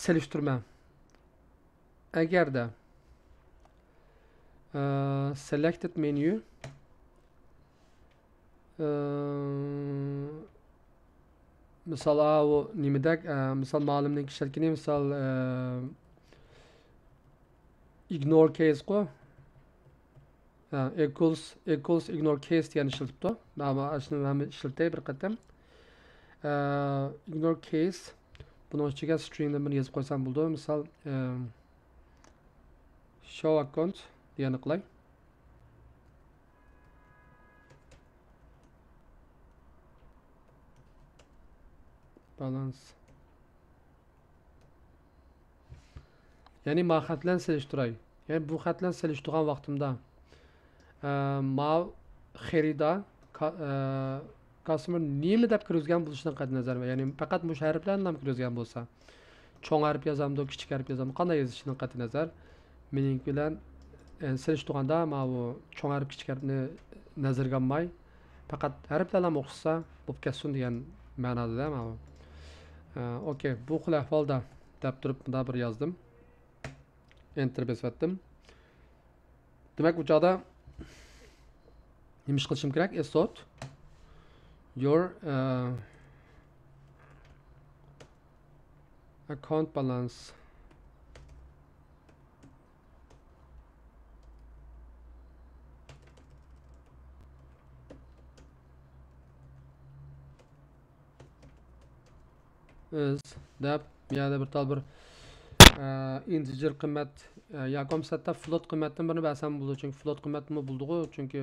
S1: selishtirman. Agarda selected menu misol o nimadak misol ma'lumning shartini misol ignore case qo'y. Equals ignore case degan ishlatibdi. Mana shuni ham ishlatay bir qatam. Ignore case. Bunun ichiga stringni bir yozib qo'ysam bo'ldi. Misol show account degani qilay. Balance. Ya'ni men xatlarni selishtiray. Ya'ni bu xatlarni selishtirgan vaqtimda ma xerida customer nima deb kirgizgan bo'lishidan qat'iy nazar, ya'ni faqat bu harflarni ham kirgizgan bo'lsa, cho'ng harf yozamdi, kichik harf yozamdi, qanday yozishidan qat'iy nazar, mening bilan selishtirganda ma bu cho'ng harf, kichik harfni nazarga olmay, faqat harflarni ham o'qisa bo'lib ketsin degan ma'noda ma bu. Okey, bu xil ahvolda deb turib bunda bir yozdim. Enter bosdim. Demak, bu joyda nima ish qilishim kerak? Sort your account balance. Is deb yana bir tal bir integer qiymat yoki satda float qiymatdan birini basam bo'ldi, chunki float qiymatni bo'ldi-ku, chunki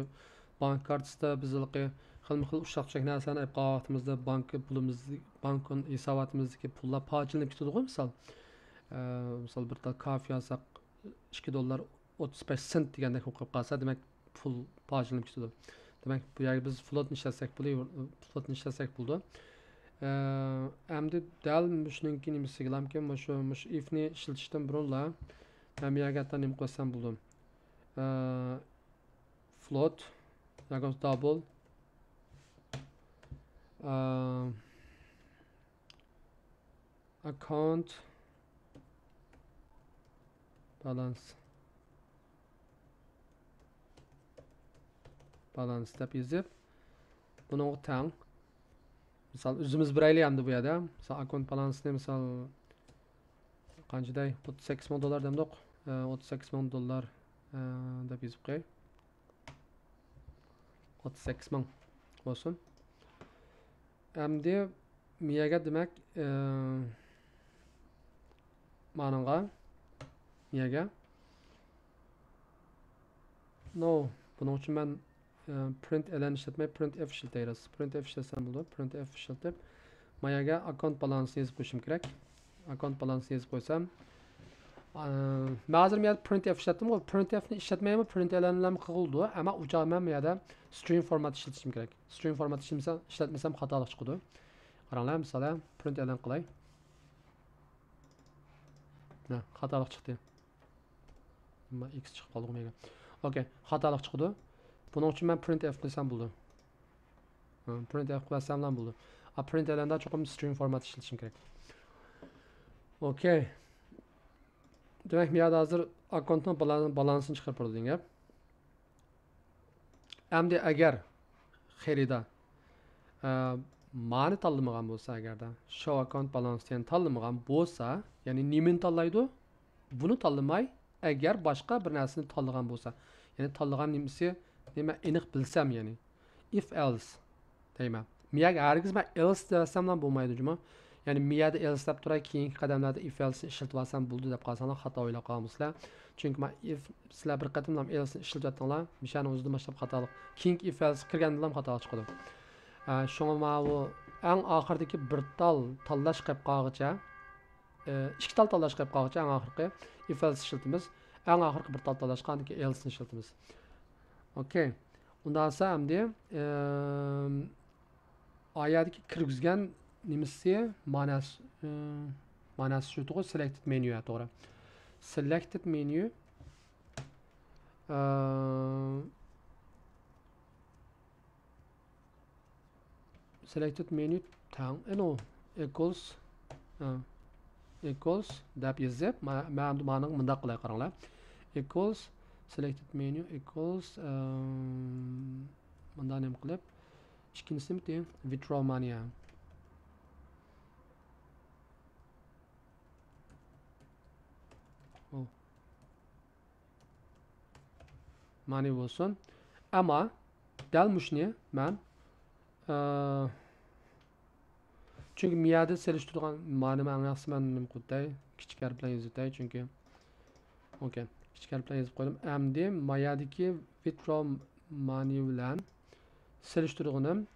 S1: bank kartasida biz xilma-xil ushshaq-ushshaq narsani olib qolgan vaqtimizda bank pulimizni, bank hisobotimizdagi pullar pochilinib ketadi-ku, misol bir tal kafe olsak $2.35 degandek o'qib qolsa, demak pul pochilinib ketadi. Demak, bu yerga biz floatni ishlasak bo'ldi. Endi dal shuningki nimasiga qilamki, shu ifni ishlatishdan burunla men bu yerga nima qo'ysam bo'ldi. Float yoki double account balance deb yozib, buni tang misol o'zimiz biraylik hamda bu yerda misol account balansini misol qanchaday $38,000 demdik. $38,000 deb yozib qo'y. 38,000 olsun. Endi miyaga demak ma'noga miyaga buning uchun men print elan ishlatmay printf ishlataymiz. Printf ishlasam bo'ladi. Printf ishlatib miyaga account balansini yozib qo'yishim kerak. Account balansini yozib qo'ysam men hozir men printf ishlatdim. Printfni ishlatmayman, print elanlar qildi, ammo u joyda men yerda string format ishlatishim kerak. String format ishlatmasam xatolik chiqadi. Qaranglar, masalan, print elan qilay. Xatolik chiqdi. Nima x chiqib qoldi menga. Okay, xatolik chiqdi. Buning uchun men printf qilsam bo'ldi. Printf qilsam ham bo'ldi. Print elanda cho'qim string format ishlatishim kerak. Okay. Demek men hozir akkauntning balansini chiqarib berdim gap. Endi agar xerida ma'ni tanlamagan bo'lsa, agarda show account balansini tanlamagan bo'lsa, ya'ni nimani tanlaydi? Buni tanlamay, agar boshqa bir narsani tanlagan bo'lsa, ya'ni tanlagan nimasi nima aniq bilsam, ya'ni if else deyman. Miyaga hargiz men else desam ham bo'lmaydi, juma. Ya'ni miyada else deb turay, keyingi qadamlarda if else ishlatib olsam bo'ldi deb qolsanglar xato o'ylab qolamiz-sizlar. Chunki men if sizlar bir qatim ham else ishlatayotganlar, mishani o'zida boshlab xatolik. Keyingi if else kirganda ham xato chiqadi. Shunga men bu eng oxirdagi bir tal tanlash qilib qolgacha, ikki tal tanlash qilib qolgacha eng oxirgi if else ishlatamiz. Eng oxirgi bir tal tanlashdan keyin else ishlatamiz. Okay. Undan sonra endi oyatdagi kirgizgan nimasi ma'nosi shu to'g'ri, selected menu to'g'ri. Selected menu selected menu tang equals deb yozib, men buni bunda qilay, qaranglar. Equals selected menu equals bundan ham qilib ikkinchisi bitta withdraw money. Money bo'lsin. Ammo dal mushni men Çünkü miyada seliştirgan ma'ni ma'nası men qutday kichik harf bilan yozitay çünkü okey kichik harf bilan yozib qo'ydim. Endi mayadagi withdraw ma'ni bilan selishtirganim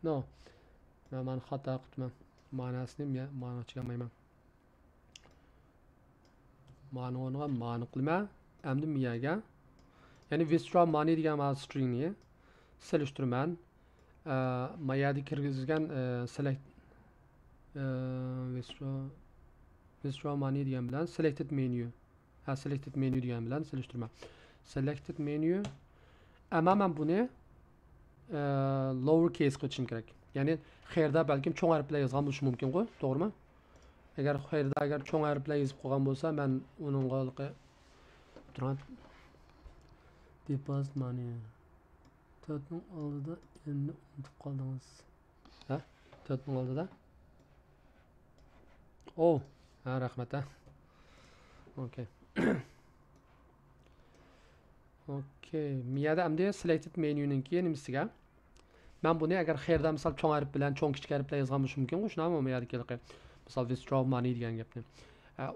S1: no men xato qilibman. Ma'nasini ma'no chiqarmayman. Ma'ni qilma. Endi miyaga ya'ni withdraw money degan ma'no stringni selishtirman. Mayada kirgizgan select withdraw money degan bilan selected menu. Selected menu degan bilan selishtirman. Selected menu. Ama men buni lower case qilishim kerak. Ya'ni qayerda balkim cho'ng harf bilan yozgan bo'lishi mumkin-ku, to'g'rimi? Agar cho'ng harf bilan yozib qo'ygan bo'lsa, men uning g'oliqi deposit money 4 ming oldida endi unutib qoldingiz. Ha? 4 ming oldida? Oh, ha, rahmat. Okay. Okay, miyada endi selected menuning keyin nimasiga? Men buni agar qayerda misol cho'ng harf bilan, cho'ng kichik harf bilan yozgan bo'lishim mumkin-ku, shunami miyada kelqi. Misol withdraw money degan gapni.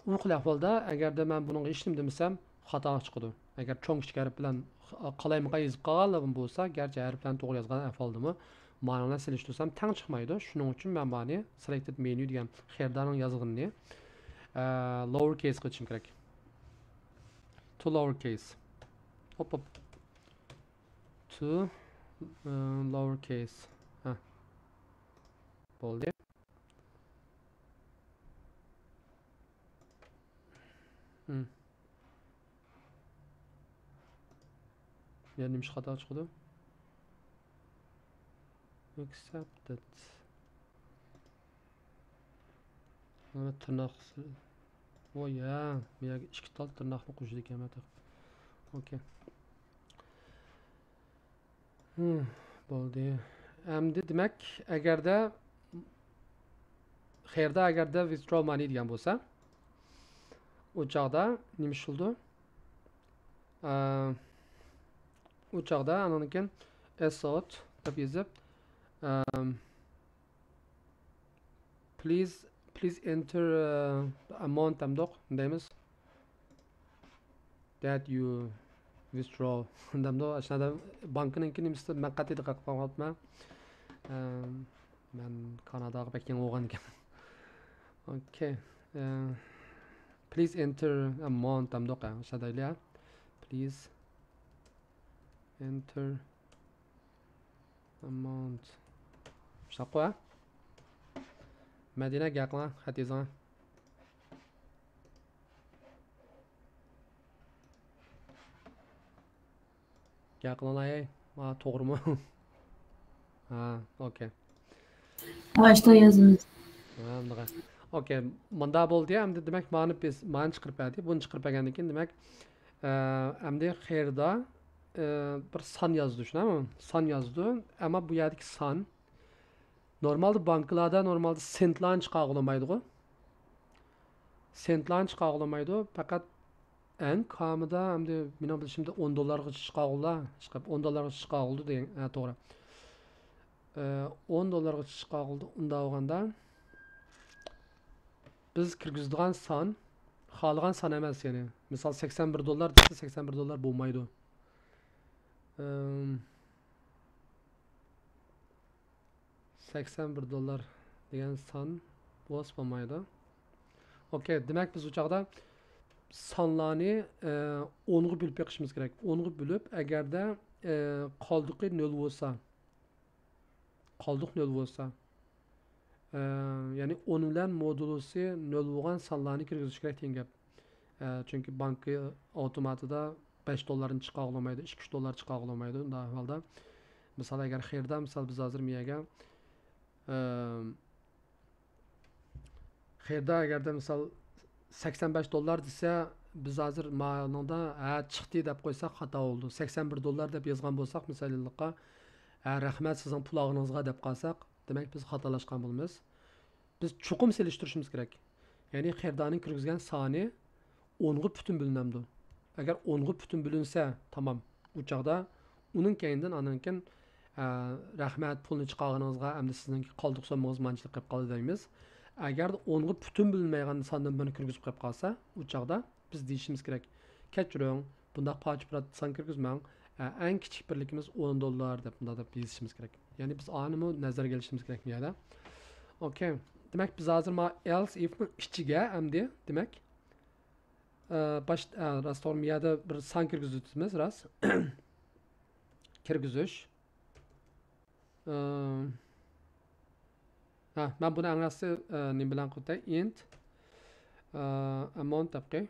S1: U xil ahvolda agarda men bunga ishlim demasam, xato chiqadi. Agar cho'ng kichik harf bilan qalaymiqa yozib qolganligim bo'lsa, garchi harflarni to'g'ri yozgan ahvoldami, ma'noni selishtirsam tang chiqmaydi. Shuning uchun men buni selected menu degan qayerdaning yozganini lower case qilishim kerak. To lower case. Hop. To lower case. Ha. Bo'ldi. Yani nima xato chiqdi? Accepted. Mana tirnoq. Voya, men ikki tal tirnoqni qo'shdi ekanman. Okay. Bo'ldi. Endi demak, agarda withdraw money degan bo'lsa, u chaqda nima shuldi? U chaqda ananikin asot deb yozib please enter the amount amdoq deymiz that you withdraw damdo ashada bankninki nimasi men qat'iy diqqat qilmayapman. Men Kanadaga bekkan o'g'an ekan. Okay. Please enter amount amdoq ashada ila please enter amount. Shaqwa. Madina gaqla xatizan. Gaqlanay. Ma to'g'rimi? Ha, okay.
S3: Ha, işte yazınız.
S1: Ha, okay. Manda bo'ldi. Endi demak ma'ni chiqirib berdi. Buni chiqirib bergandan keyin demak endi qayerda bir son yazdı, shunami? Son yazdı. Ama bu yerdeki son normalde bankalarda normalde centlarni chiqarolmaydi-ku. Centlarni chiqarolmaydi. Faqat en kamida endi men bilishimda 10 dollarga chiqaroldi. Chiqib 10 dollarga chiqaroldi degan, to'g'ri. 10 dollarga chiqaroldi. Unda olganda biz kirgizadigan son xohlagan son emas, ya'ni. Misol 81 dollar desa 81 dollar bo'lmaydi. 81 dollar degan son bo'lmaydi. Okay, demak biz u chaqda sonlarni 10 ga bo'lib yiqishimiz kerak. 10 ga bo'lib, agarda qoldiqi 0 bo'lsa, qoldiq 0 bo'lsa, ya'ni 10 bilan modulusi 0 bo'lgan sonlarni kirgizish kerak degan gap. Chunki banki avtomatida 5 dollarni chiqara olmaydi, 2 dollar chiqara olmaydi. Unda ahvolda misol agar qayerda misol biz hozir miyaga qayerda agarda misol 85 dollar desa, biz hozir ma'noda chiqdi deb qo'ysak xato bo'ldi. 81 dollar deb yozgan bo'lsak, misollikqa rahmat sizning pul olganingizga deb qolsak, demak biz xatolashgan bo'lamiz. Biz chuqum selishtirishimiz kerak. Ya'ni qayerdaning kirgizgan soni 10 ga butun bo'linadi. Agar 10 ga butun bo'linsa, tamam. U chaqda uning keyindan anankin Rahmat pulni chiqarganingizga, endi sizning qoldiq sommangiz manchilik qilib qoldi deymiz. Agar 10ga butun bilmaygan sondan birini kirgizib qo'yib qolsa, u chaqda biz deyishimiz kerak. Kechiring, bundaq parcha son kirgizmang. Eng kichik birlikimiz $10 deb bunda deb yozishimiz kerak. Ya'ni biz animi nazarga olishimiz kerak bu yerda. Okay. Demak biz hozir ma else if ni ichiga endi demak baş rastormiyada bir son kirgizamiz ras. Kirgizish. Ben bunu anglasa ne bilan qo'yay? Int amount deb qo'y.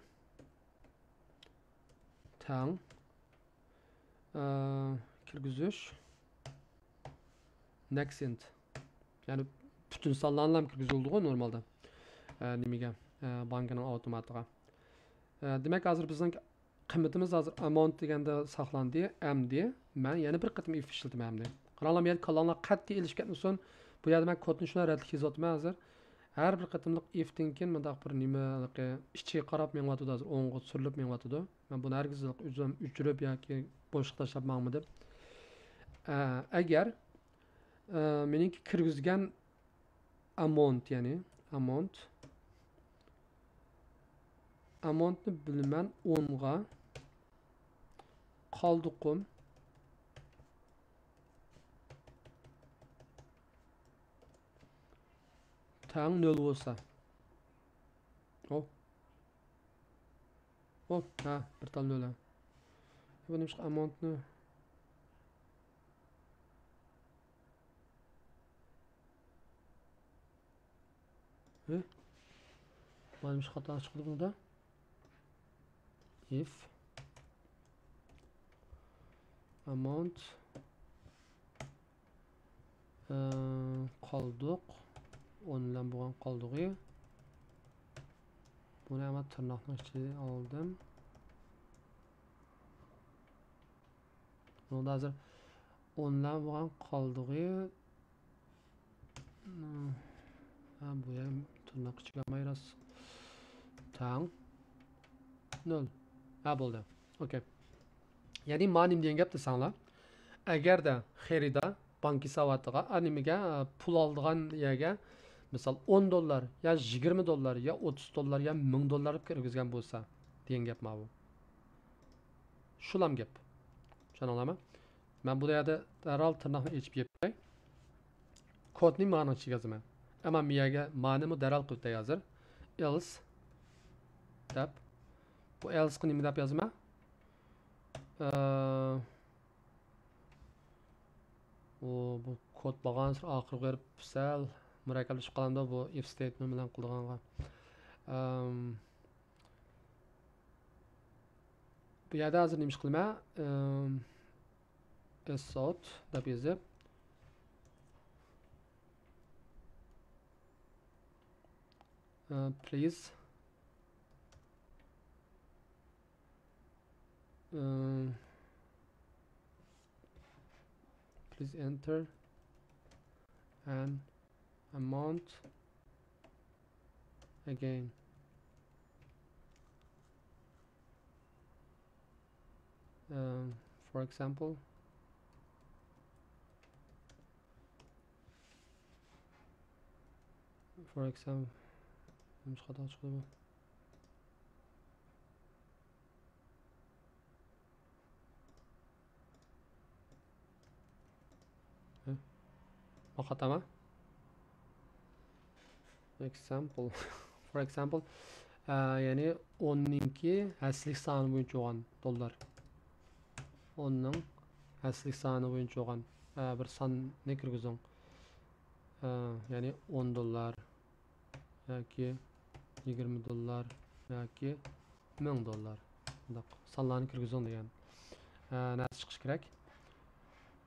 S1: Tang kirgizish next int. Yani bütün sonlarni ham kirgizildi-ku normalda. Nimaga? Bankning avtomatiga. Demak, hozir bizning qiymatimiz hozir amount deganda saqlandi. MD. Men yana bir qatim if ishladim MD. Qaranglar, men kalonlar qat'iy ilishgan so'ng bu yerda men kodni shuna radlik yozyapman hozir. Har bir qatimliq ifdan keyin mendaq bir nimalarga ichiga qarab menyapti hozir 10 ga surilib menyapti. Men buni hargiz o'zim o'chirib yoki bo'shliq tashlabmanmi deb. Agar meniki kirgizgan amount yani amountni bilman 10 ga qoldiqim tang 0 bo'lsa. Ha, bir tal 0. Bu nima amountni Mana shu xato chiqdi bunda. If amount qoldiq 10 bilan bo'lgan qoldig'i. Buni ham tirnoqning ichiga oldim. Bunda hozir 10 bilan bo'lgan qoldig'i bu ham tirnoq ichiga olmaymiz. Tang 0. Bo'ldi. Okay. Ya'ni ma'nim degan gap desanglar, agarda xerida bank hisobotiga animaga pul oldigan yerga misol $10 ya $20 ya $30 ya $1000 kirgizgan bo'lsa degan gap bu. Shulam gap. Tushunarlimi? Men bu yerda darhol tirnoqni yechib yetmay kodning ma'nosini chigazaman. Ammo miyaga ma'noni darhol qo'yib hozir else deb bu else'ni nima deb yozaman? Bu kod bo'lgan oxirga berib sal murakablashib qolganda bu if statement bilan qilganga. Bu yerda hozir nima ish qilma? Sort deb yozib please please enter an amount again. For example, mش خطأ çıktı bu. O hata mı? Example. For example, yani 10'ninki haslik sonu boyunca olan dolar. 10'ning haslik sonu boyunca olan bir son ne kirgizing? Yani $10 yoki $20 yoki $1000. Bundaq sonlarni kirgizing degan. Narsa chiqish kerak.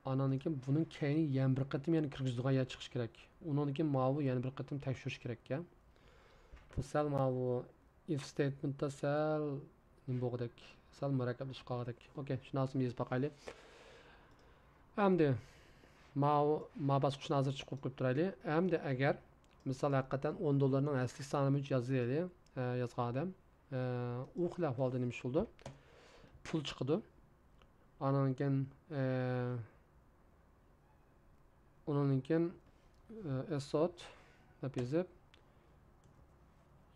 S1: Ananiki bunun keyni yana bir qatim yana kirgizdigan yer chiqish kerak. Uningki mavu yana bir qatim tekshirish kerak ya. Bu sal mavu if statementda sal nima bo'lgandek, sal murakkablashib qolgandek. Okay, shunasini yozib boqaylik. Endi ma bosqichni hozir chiqib qo'yib turaylik. Endi agar misol haqiqatan $10 ning asli sonini yozaylik, yozgan odam, u xil ahvolda nima bo'ldi? Pul chiqdi. Anankin Onun için assert deb yazıp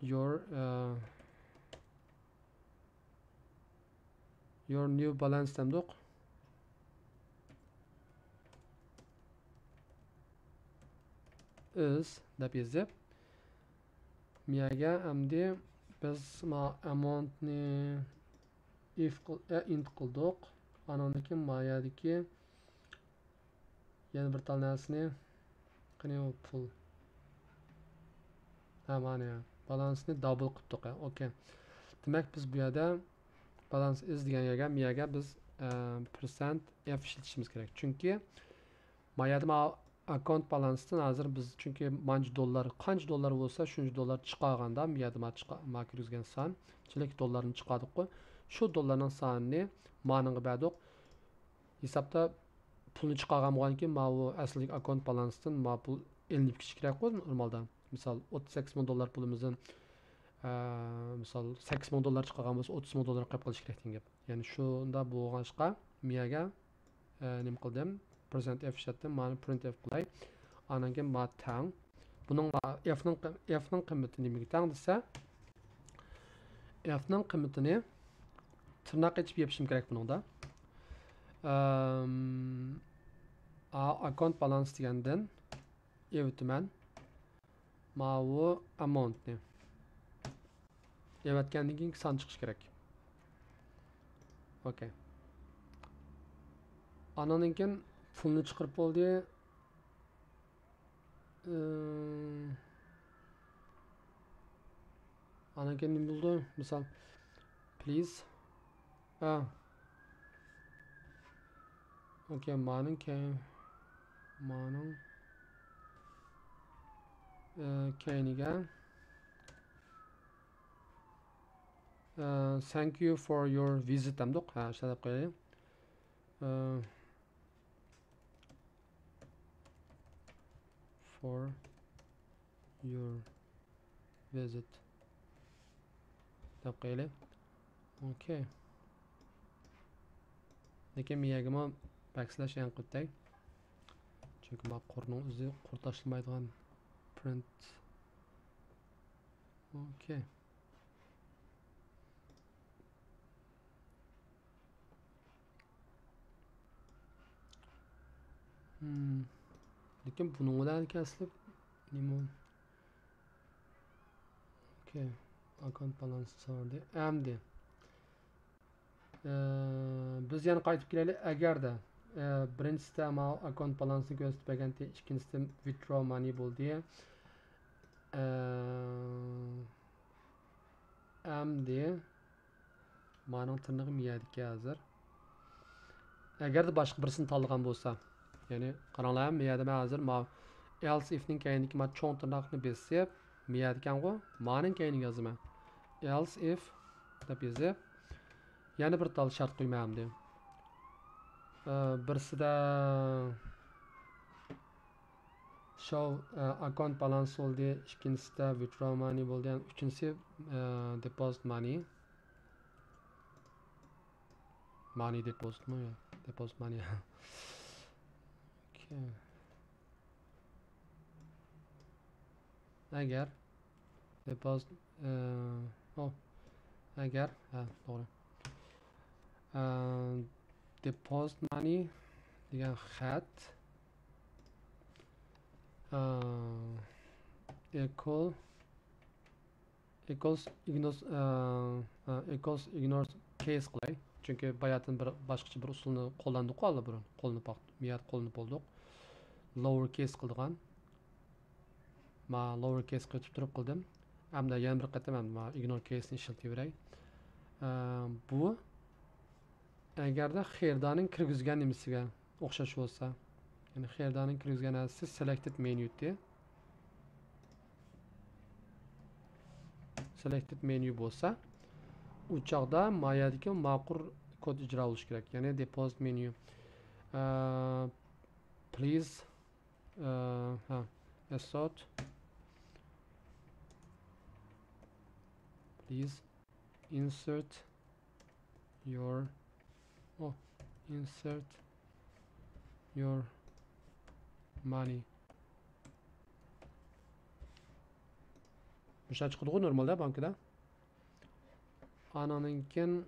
S1: your new balance demdik. Is deb yazıp miyaga amdi biz ma amount ni if int qildik. Anandan keyin mayadagi yana bir tanasini qani pul. Ha mana balansni double qildik. Okay. Demak biz bu yerda balance is degan yerga miyaga biz percent f ishlatishimiz kerak. Chunki mayada account balansdan hozir biz chunki mancha dollar qancha dollar bo'lsa shuncha dollar chiqarganda miyada ma kirgizgan son chilik dollarni chiqardik-ku. Shu dollarning sonini ma'noga berdik. Hisobda pulni chiqargan bo'lgandan keyin ma bu asli account balansdan ma pul elinib ketish kerak-ku normalda. Misol 38 ming dollar pulimizni misol 8 ming dollar chiqargan bo'lsa 30 ming dollar qo'yib qilish kerak degan gap. Ya'ni shunda bo'lgancha miyaga nima qildim? Percent f ishlatdim. Mana print f qilay. Andan keyin ma tang. Buning f ning qiymati nimaga tang desa, f ning qiymatini tirnoq ichib yopishim kerak buningda. Account balance degandan evitman. Ma bu amountni evatgandan keyin son chiqish kerak. Okay. Andan keyin pulni chiqarib bo'ldi. Andan keyin nima bo'ldi? Misol please. Okay, ma'ning keyniga thank you for your visit demdik. Ha, shunday deb qo'yaylik. For your visit deb qo'yaylik. Okay. Lekin miyagima backslash yan qildik. Chunki bu qo'rning o'zi qurtashilmaydigan print. Okay. Lekin buni bilan kesilib nima? Okay. Account balance sordi. Amdi. Biz yana qaytib kelaylik. Agarda birinchisida account balansini ko'rsatmaganda ikkinchisida withdraw money bo'ldi. Amdi ma'ning tirnog'i miyadagi hozir. Agarda boshqa birisini tanlagan bo'lsa, ya'ni qaranglar, miyada men hozir else if ning keyiniki ma cho'ng tirnoqni besib, miyada ekan-ku, ma'ning keyiniga yozaman. Else if deb yozib, yana bir tal shart qo'ymayman. Birisida show account balance bo'ldi, ikkinchisida withdraw money bo'ldi, uchinchisi deposit money. Money deposit mi? Deposit money. Okay. Agar deposit agar to'g'ri. Deposit money degan xat equals ignores case qilay. Chunki bayatdan bir boshqacha bir usulni qo'llandik hali burun. Miyat qo'llanib bo'ldik. Lower case qilgan. Ma lower case qilib turib qildim. Hamda yana bir qatam ma ignore case ni ishlataveray. Bu agarda xerdaning kirgizgan nimasiga o'xshash bo'lsa, ya'ni xerdaning kirgizgan narsa selected menu de. Selected menu bo'lsa, u chaqda mayadagi ma'qul kod ijro bo'lish kerak. Ya'ni deposit menu. Please assert. Please insert your money. Müşah çıkırdı normalde bankada. Ananınkin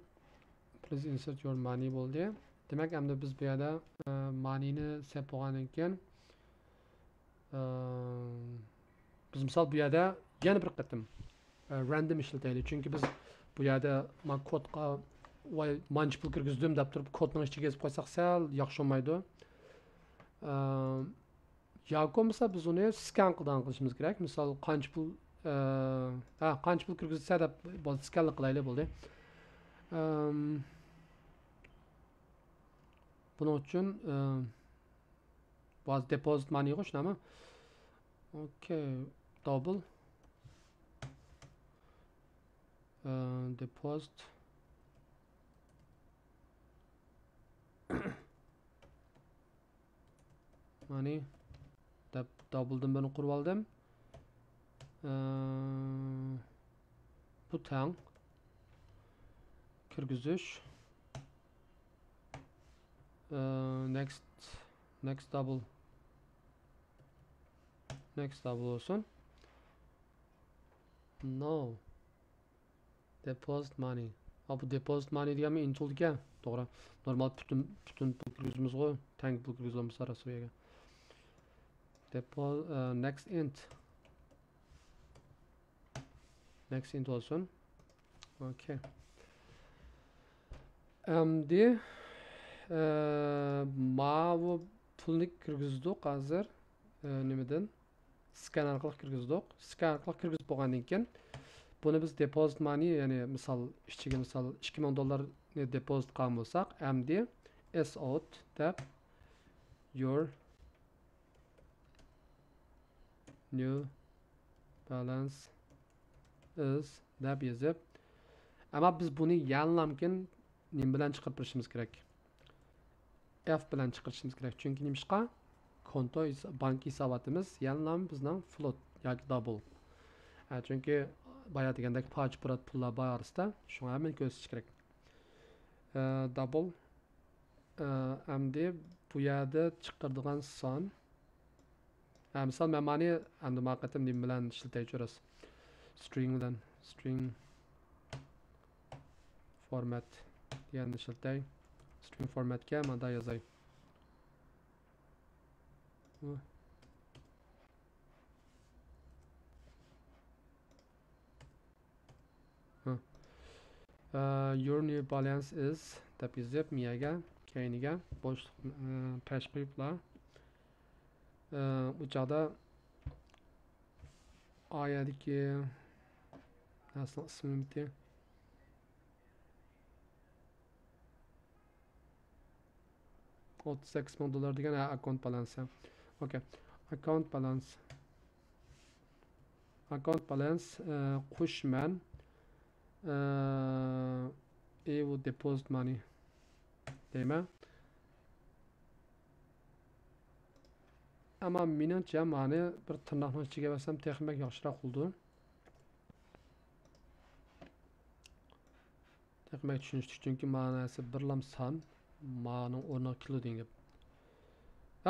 S1: please insert your money bo'ldi. Demek endi biz bu yerda moneyni sep bo'lgandan biz misal bu yerda yana bir qatim random ishlataylik. Chunki biz bu yerda men kodga voy mancha pul kirgizdim deb turib kodning ichiga yozib qo'ysak sal yaxshi bo'lmaydi. Yoki bo'lmasa biz uni skan qilishimiz kerak. Misal qancha pul qancha pul kirgizsa deb bo'ldi skan qilaylik bo'ldi. Bunun için bazı deposit money qo'sh nima? Okay, double deposit money deb double'dan beni qurib oldim. Bu tang kirgizish next double olsun. No deposit money. Bu deposit money degani int oldu ekan. To'g'ri. Normal bütün pul kirgizimiz qo'y. Tang pul kirgizamiz sarasiga. Deposit next int olsun. Okay. Endi mavi pulni kirgizdik hozir nimadan skan orqali kirgizdik. Skan orqali kirgizib bo'lgandan keyin buni biz deposit money, ya'ni misol ichiga misol $2000 deposit qilgan bo'lsak, endi s out deb your new balance is deb yozib, ama biz buni yanlamkin nim bilan chiqarib turishimiz kerak. F bilan chiqarishimiz kerak. Chunki nimishqa konto bank hisobotimiz yanlam bizning float yoki double. Chunki boya degandek pach pullar borasida shunga ham ko'rsatish kerak. Double endi bu yerda chiqaradigan son. Misol men mani endi maqatim nim bilan ishlataychurasiz. String format deganni ishlatay. String formatga mana yozay. Your new balance is deb yozib miyaga keyiniga boshliq pash qo'yiblar. Bu chog'da oyadagi nasl ismi $36,000 degan account balance. Okay. Account balance qo'shman bu deposit money deyman. Ama menimcha mani bir tirnoqning ichiga bosam texnik yaxshiroq bo'ldi. Texnik tushunishdik, chunki ma'nosi birlam son ma'ning o'rniga kilo dengib.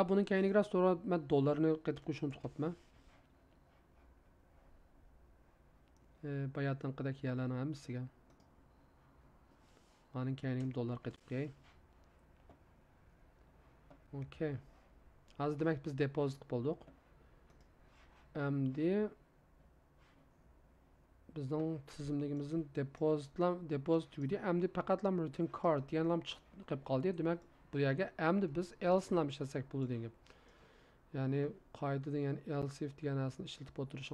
S1: Buning keyingiroq sonra men dollarni qaytib qo'shib chiqibman. Bayatdan qadar yalanam hamisiga. Ma'ning keyingim dollar qaytib qo'yay. Okay. Hozir demak biz deposit qilib oldik. Endi bizning tizimligimizning deposit tugadi. Endi faqatlam return card deganlar chiqib qoldi. Demak bu yerga endi biz else ni ishlasak bo'ladi degan. Ya'ni qoidadan yani else if degan narsani ishlatib o'tirish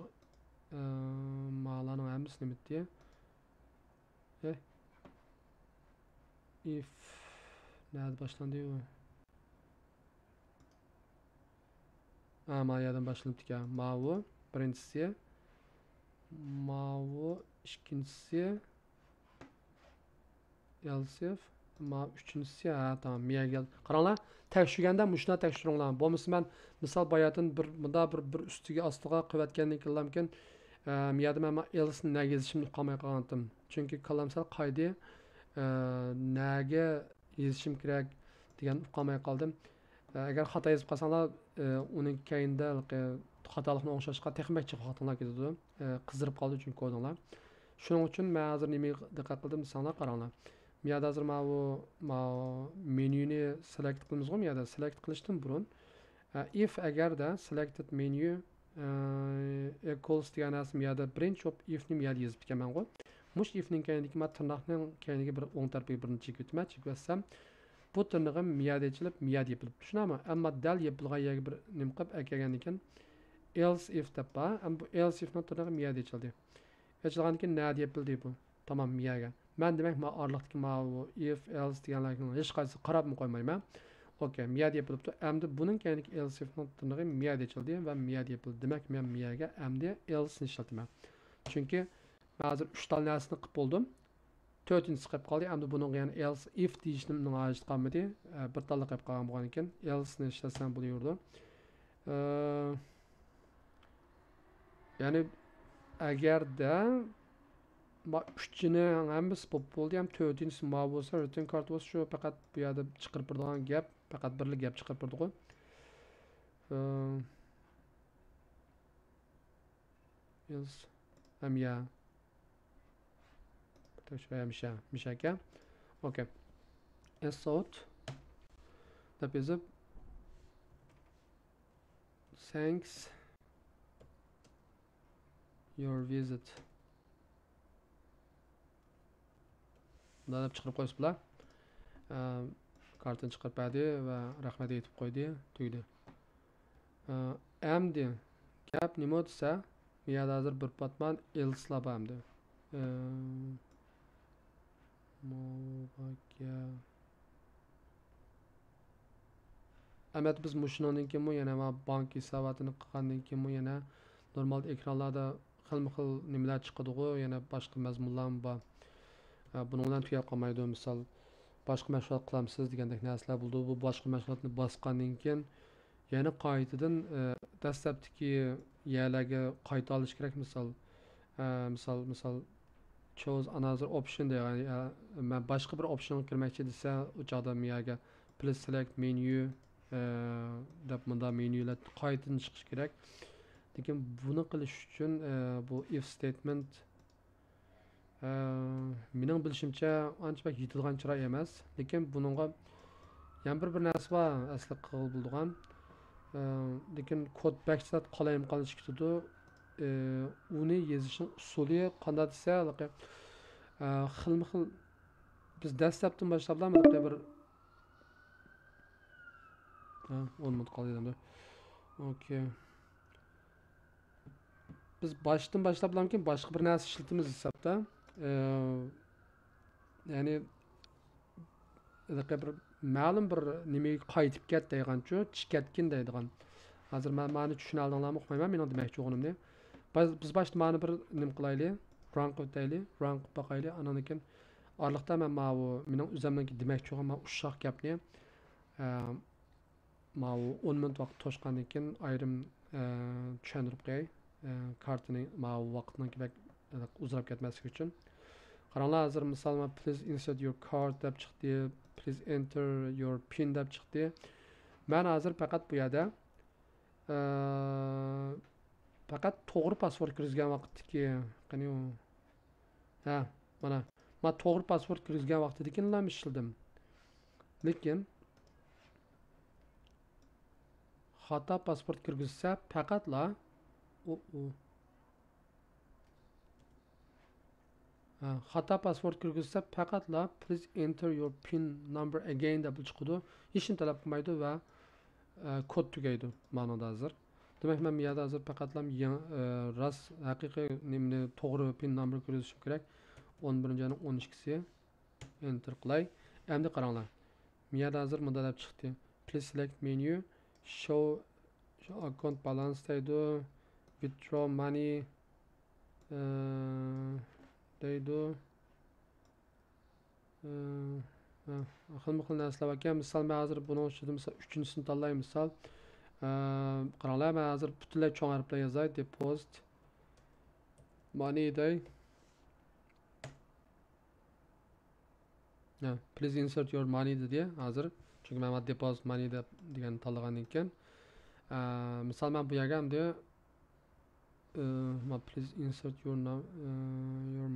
S1: ma'loni hammasini bitdi. If nerede başlandı o? Ma'yadan başlanıp ya. Mavi birincisi, mavi ikincisi, else mavi üçüncüsü. Tamam, miya geldi. Qaranglar, tekshirganda mushuna tekshiringlar. Bo'lmasa men misol bayatın bir ustiga ostiga qilayotgandan keyin miyada men else ni yozishimni qolmay qolgandim. Chunki qalamsal qoida naga yozishim kerak degan qolmay qoldim. Agar xato yozib qolsanglar uning keyinda xatolikni o'ngshashga texnik jihatdan ketadi. Qizdirib qoldi chunki kodinglar. Shuning uchun men hozir nimaga diqqat qildim desanglar qaranglar. Bu yerda hozir ma menyuni select qilamiz bu yerda select qilishdan burun if agarda selected menu equals degan narsa bu yerda birinchi ifni bu yerda yozib ekanman ku. Mush ifning keyinidagi ma tirnoqning keyiniga bir o'ng tarafiga birini chekib bu tırnağım miyad açılıp miyad yapılıp düşünama ama dal yapılgan yerge bir nim qilib akagan ekan else if deb bor ama bu else ifning tırnağı miyad açıldı. Açılgan ekan nad yapıldı bu. Tamam miyaga. Men demek ma arlıqdaki ma bu if else deganlarning hech qaysi qarab mı qo'ymayman. Okay, miyad yapılıptı. Endi bunun keyingi else ifning tırnağı miyad açıldı ve miyad yapıldı. Demek men miyaga endi else ishlataman. Çünkü men hozir 3 ta narsani qilib bo'ldim. 4-inchi qilib qoldi. Endi buning yani else if deyishimning hojat qolmadi. Bir talla qilib qolgan bo'lgan ekan. Else ni ishlasam bo'laverdi. Yani agarda ma 3-ni hammasi bo'ldi ham 4-inchisi ma bo'lsa, return kart bo'lsa shu faqat bu yerda chiqarib turadigan gap, faqat birli gap chiqarib turdi-ku. Else ham ya şöyle mişaka. Okay. Esot. That is up. Thanks. Your visit. Bundan hep çıkarıp koyuyoruz bular. Kartını çıkarıp verdi ve rahmet etip koydu. Tüydü. Emdi. Gap nima desa, bu yerda hozir bir patman else'lab hamdi. Amat biz mushundan keyin yana bank hisobotini qilgandan keyin yana normal ekranlarda xilma-xil nimalar chiqadi-ku, yana boshqa mazmunlar bor. Buning bilan tugab qolmaydi. Misol boshqa mashg'ulot qilamsiz degandek narsalar bo'ldi. Bu boshqa mashg'ulotni bosgandan keyin yana qaytadan dastlabdagi yerlarga qayta olish kerak. Misol choose another option degan, men boshqa bir option kirmoqchi desa, u chog'da miyaga please select menu deb bunda menyular qaytadan chiqish kerak. Lekin buni qilish uchun bu if statement mening bilishimcha ancha yetilgan chiroy emas. Lekin buningga yana bir narsa bor, asli qilib bo'lgan. Lekin kod backslash qalayim qolish ketadi. Uni yozishning usuli qanday desa, xilma-xil biz dastlabdan boshlab bir 10 minut qoldi endi. Okay. Biz baştan başlab boshqa bir narsa ishlatamiz hisobda. Ya'ni bir ma'lum bir nimaga qaytib ketdi deganchu, chiqatgan deydigan. Hozir men ma'ni tushuna oldinglarmi uqmayman, men demoqchi bo'lganim. Biz boshda ma'ni bir nim qilaylik, run qilib boqaylik. Andan keyin orliqda men bu mening o'zimniki demoqchi bo'lgan ushshoq gapni 10 minut vaqt to'shqandan keyin ayrim tushuntirib qo'yay. Kartini vaqtdan keyin uzrab ketmasligi uchun. Qaranglar, hozir misol please insert your card deb chiqdi, please enter your pin deb chiqdi. Men hozir faqat bu yerda faqat to'g'ri password kirgizgan vaqtdagi qani u mana men to'g'ri password kirgizgan vaqtdagi lam ishladim. Lekin xato password kirgizsa faqatla xato password kirgizsa faqatla please enter your pin number again deb chiqadi. Hech kim talab qilmaydi va kod tugaydi ma'noda hozir. Demak, men bu yerda hozir faqatlam rost haqiqiy nimani to'g'ri pin number kirgizishim kerak. 11-ning 12-si enter qilay. Endi qaranglar. Bu yerda hozir bunda deb chiqdi. Please select menu, show account balance deydi, withdraw money deydi. Xilma-xil narsalar ekan. Misol men hozir buni o'chirdim. Misol 3-sini tanlay misol. Qaranglar, men hozir butunlay cho'ng harflar yozay. Deposit money day. Please insert your money dedi hozir. Chunki men deposit money degan tanlagandan keyin Misal ben bu yerden diyor please insert your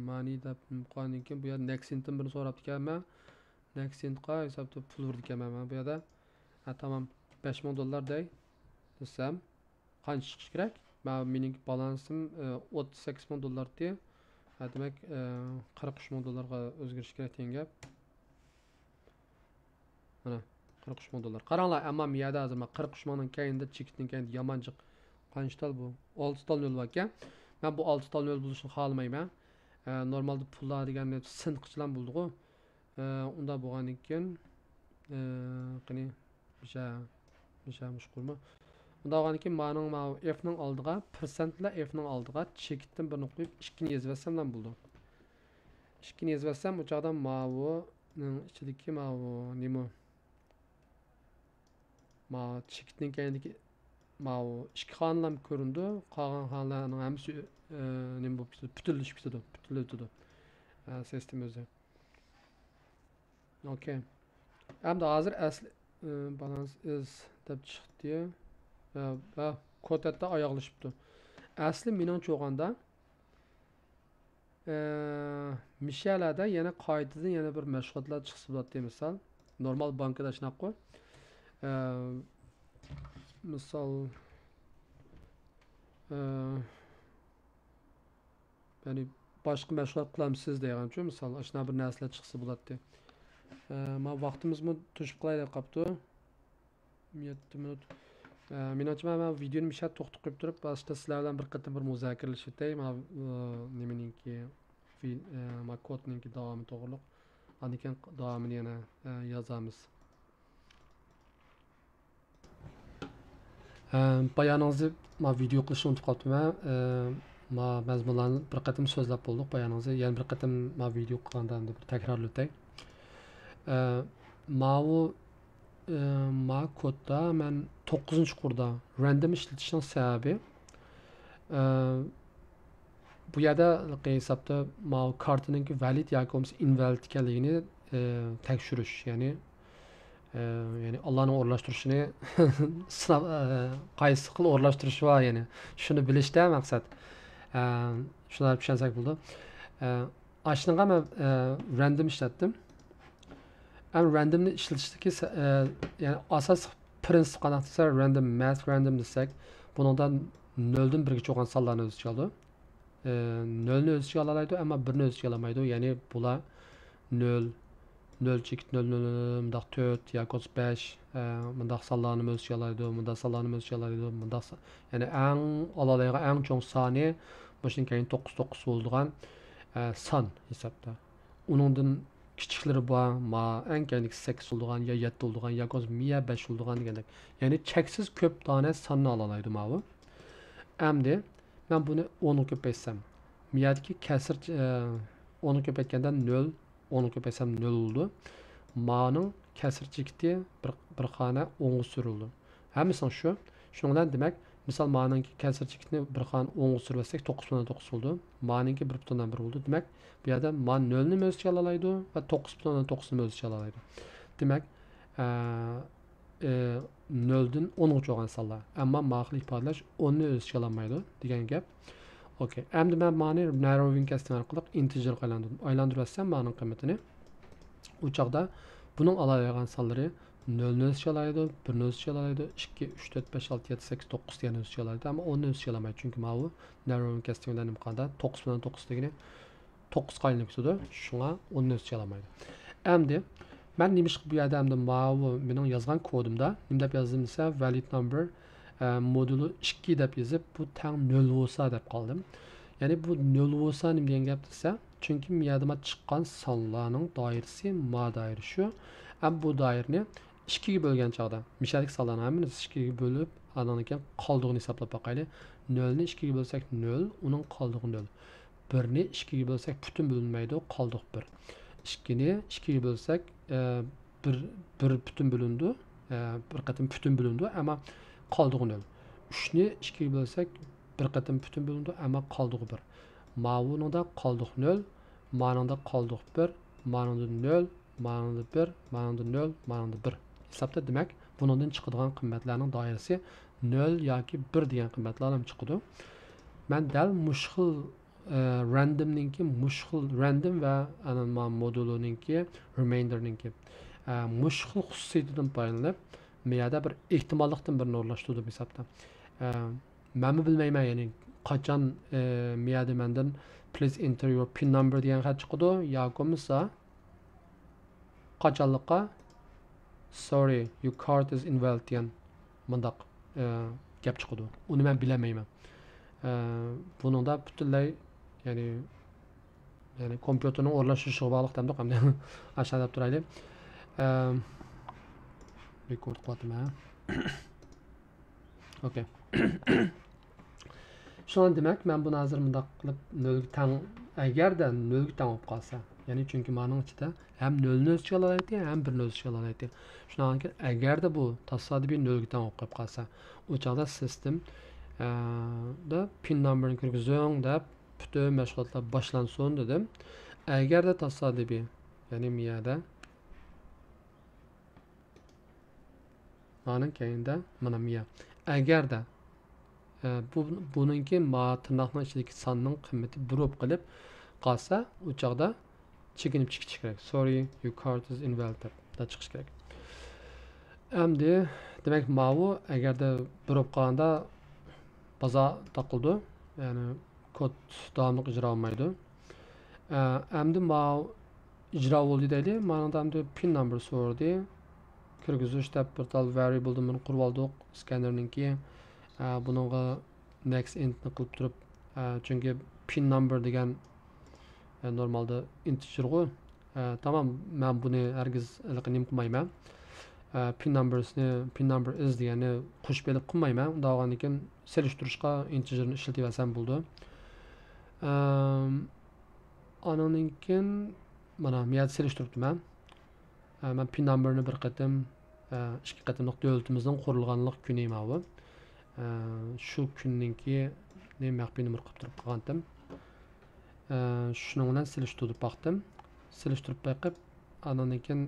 S1: money deb qo'ygan ekan. Bu yerda Next'in birini so'rabdi ekan. Men Next'ga hisobda pul berdik ekan men bu yerda. Tamam $5000 dey desem qancha chiqish kerak? Mening balansim $38,000 diye. Demek $43,000'ga o'zgarish kerak degan gap. Mana $43,000. Qaranglar, ammo miyada hozir men 43 mingning keyinda chekitning keyinda yamanchiq qancha tal bu? 6 tal nol bor ekan. Men bu 6 tal nol bo'lishini xohlamayman. Normalda pullar deganni sinqichlan bo'ldi-ku. Unda bo'lgandan keyin qani bisha mushqulmi? Unda bo'lgandan keyin mening F ning oldiga persentla F ning oldiga chekitdan birini qo'yib 2 ni yozib olsam ham bo'ldi. 2 ni yozib olsam bu joqda ning ichidagi nima chekitning keyindagi ikki xonlam ko'rindi. Qolgan xonlarning hammasi nima bo'lib butunlashib ketdi. Sistem o'zi. Okay. Endi hozir asli balance is deb chiqdi. Va kodda oyoqlashibdi. Asli meningcha o'g'anda mishalada yana qoidadan yana bir mashg'ulotlar chiqsa bo'ladi misol. Normal bankada shunaqa qo'y. Misol ya'ni boshqa mashg'ulot qilamsiz degancha misol shunaqa bir narsalar chiqsa bo'ladi. Men vaqtimizmi tushib qolay deb qopti. 7 minut. Menimcha men videoni mishat to'xtatib qo'yib turib, boshqa sizlar bilan bir qator bir muzokaralar etay. Men nimaninki kodninki davomi to'g'riliq. Undan keyin davomini yana yozamiz. Bayanınızı video qilishni unutib qolibman. Mazmunlarni bir qatim so'zlab bo'ldik. Bayanınızı yana bir qatim video qilgandan bir takrorlab o'tay. Kodda men 9-qurda random ishlatishning sababi bu yerda hisobda kartaning valid yoki bo'lmasa invalid ekanligini tekshirish, ya'ni Allah'ın o'rlashtirishini qaysi xil o'rlashtirish va ya'ni shuni bilishda maqsad. Shunday tushunsak bo'ldi. Ashunga men random ishlatdim. Randomni ishlatishdagi ya'ni asos prinsip qanaqa desa random math random desak, bundan 0 dan 1 gacha bo'lgan sonlarni o'z ichiga oladi. 0 ni o'z ichiga oladi, ammo 1 ni o'z ichiga olmaydi. Ya'ni bular 0 mundaq 4 yoki 5 mundaq sonlarni o'z ichiga oladi, mundaq sonlarni o'z ichiga oladi, mundaq ya'ni eng oladigan eng cho'ng soni bundan keyin 9 bo'ladigan son hisobda. Uningdan kichiklari bor, eng keyingi 8 bo'ladigan yo 7 bo'ladigan yoki 5 bo'ladigan degandek. Ya'ni cheksiz ko'p dona sonni oladi bu. Endi men buni 10 ga ko'paysam, miyadagi kasr 10 ga ko'paytganda 0, 10 ga ko'paysam 0 bo'ldi. Ma'ning kasr chekiti bir xona 10 ga surildi. Hammasi shu. Shuning bilan demak, misol ma'ning kasr chekitini bir xona 10 ga sursak 9.9 bo'ldi. Ma'ninki 1.1 bo'ldi. Demak, bu yerda ma 0 ni o'z ichiga oladi va 9.9 ni o'z ichiga oladi. Demak, 0 dan 10 gacha bo'lgan sonlar. Ammo ma'qul ifodalash 10 ni o'z ichiga olmaydi degan gap. Okay. Endi men ma'ni narrowing casting orqali integer aylantirib ma'ning qiymatini. U chaqda buning oladigan sonlari 0 ni o'z ichiga oladi, 1 ni o'z ichiga oladi, 2, 3, 4, 5, 6, 7, 8, 9 degan o'z ichiga oladi, ammo 10 ni o'z ichiga olmaydi. Chunki bu narrowing casting bilan imkonda 9.9 degani 9 qaylanib ketadi. Shunga 10 ni o'z ichiga olmaydi. Endi men nima ish bu yerda endi mening yozgan kodimda nima deb yozdim desa valid number moduli 2 deb yozib bu tang 0 bo'lsa deb qoldim. Ya'ni bu 0 bo'lsa nima degan gap desa, chunki miyadama chiqqan sonlarning doirasi ma doiri shu. Bu doirani 2 ga bo'lgan chog'da mishalik sonlarni hammasi 2 ga bo'lib, undan keyin qoldig'ini hisoblab boqaylik. 0 ni 2 ga bo'lsak 0, uning qoldig'i 0. 1 ni 2 ga bo'lsak butun bo'linmaydi, qoldiq 1. 2 ni 2 ga bo'lsak 1 butun bo'lindi, bir qatim butun bo'lindi, ammo qoldig'i 0. 3 ni 2 ga bo'lsak bir qatim butun bo'lindi, ammo qoldig'i 1. Ma'nunda qoldiq 0, ma'nunda qoldiq 1, ma'nunda 0, ma'nunda 1, ma'nunda 0, ma'nunda 1. Hisobda demak, bundan chiqadigan qiymatlarning doirasi 0 yoki 1 degan qiymatlar ham chiqadi. Men dal mushxil randomninki mushxil random va ana modulininki remainderninki mushxil xususiyatidan foydalanib miyada bir ehtimollikdan birini o'rlashtirdim hisobda. Men bilmayman, ya'ni qachon miyada mendan please enter your pin number degan xat chiqadi yoki bo'lmasa qachonliqqa sorry your card is invalid degan mundaq gap chiqadi. Uni men bilmayman. Buningda butunlay ya'ni kompyuterning o'rlashishiga bog'liq demdik hamda aşağı deb turaylik. Rekord qilyapman. Okay. Şundan demek men buni hozir mundaq qilib 0 ga teng agarda 0 ga teng bo'lib qolsa, ya'ni chunki mening ichida ham 0 ni o'z ichiga oladi, ham 1 ni o'z ichiga oladi. Shundan keyin agarda bu tasodifiy 0 ga teng bo'lib qolib qolsa, o chog'da sistem da pin numberni kirgizing deb bütün mashg'ulotlar boshlansin dedim. Agarda tasodifiy, ya'ni miyada mana keyinda mana miya. Agarda buningki tırnaqning ichidagi sonning qiymati 1 bo'lib qilib qolsa, u chog'da chekinib chiqish kerak. Sorry, your card is invalid deb chiqish kerak. Endi demak bu agarda 1 bo'lib qolganda baza taqildi, ya'ni kod davomli ijro olmaydi. Endi ijro bo'ldi deydi, mana endi pin number so'radi. Kirgizish deb bir tal variable ni qurib oldik skannerninki. Buningga next int ni qilib turib, chunki pin number degan normalda integer go. Tamam, men buni hargiz nim qilmayman. Pin number is degani qo'shib belib qilmayman. Unda olgandan keyin selishtirishga integerni ishlatib olsam bo'ldi. Andan keyin mana miyat selishtiribman. Men pin numberni bir qatim, ikki qatimliq davlatimizning qurilganlik kuni bu. Shu kunninki maxfiy nomer qilib turib qolgandim. Shuning bilan selishtirib baqdim. Selishtirib baqib, andan keyin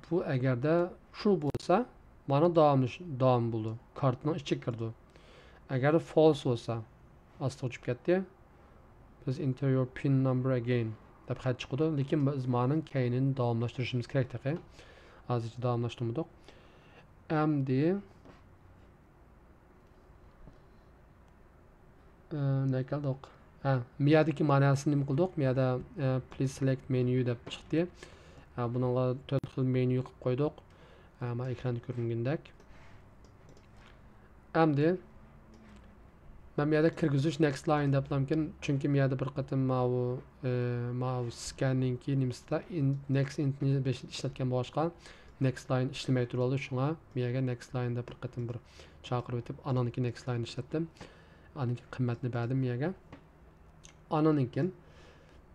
S1: bu agarda shu bo'lsa, mana davom bo'ldi. Kartning ichiga kirdi. Agar false bo'lsa, asta o'chib ketdi. Please enter your pin number again deb xat chiqdi. Lekin biz ma'ning keyinini davomlashtirishimiz kerak edi. Hozircha davomlashtirmadik. Endi ne qildik? Miyadagi ma'nosini nima qildik? Miyada please select menu deb chiqdi. Buningga 4 xil menu qilib qo'ydik. Mana ekranda ko'ringandek. Endi men miyada kirgizish next line deb lamkin, chunki miyada bir qatim mau scanning nimsida next intni ishlatgan boshqa next line ishlamay turadi. Shunga miyaga next line deb bir qatim bir chaqirib o'tib, ananiki next line ishlatdim. Ananiki qiymatni berdim miyaga. Andan keyin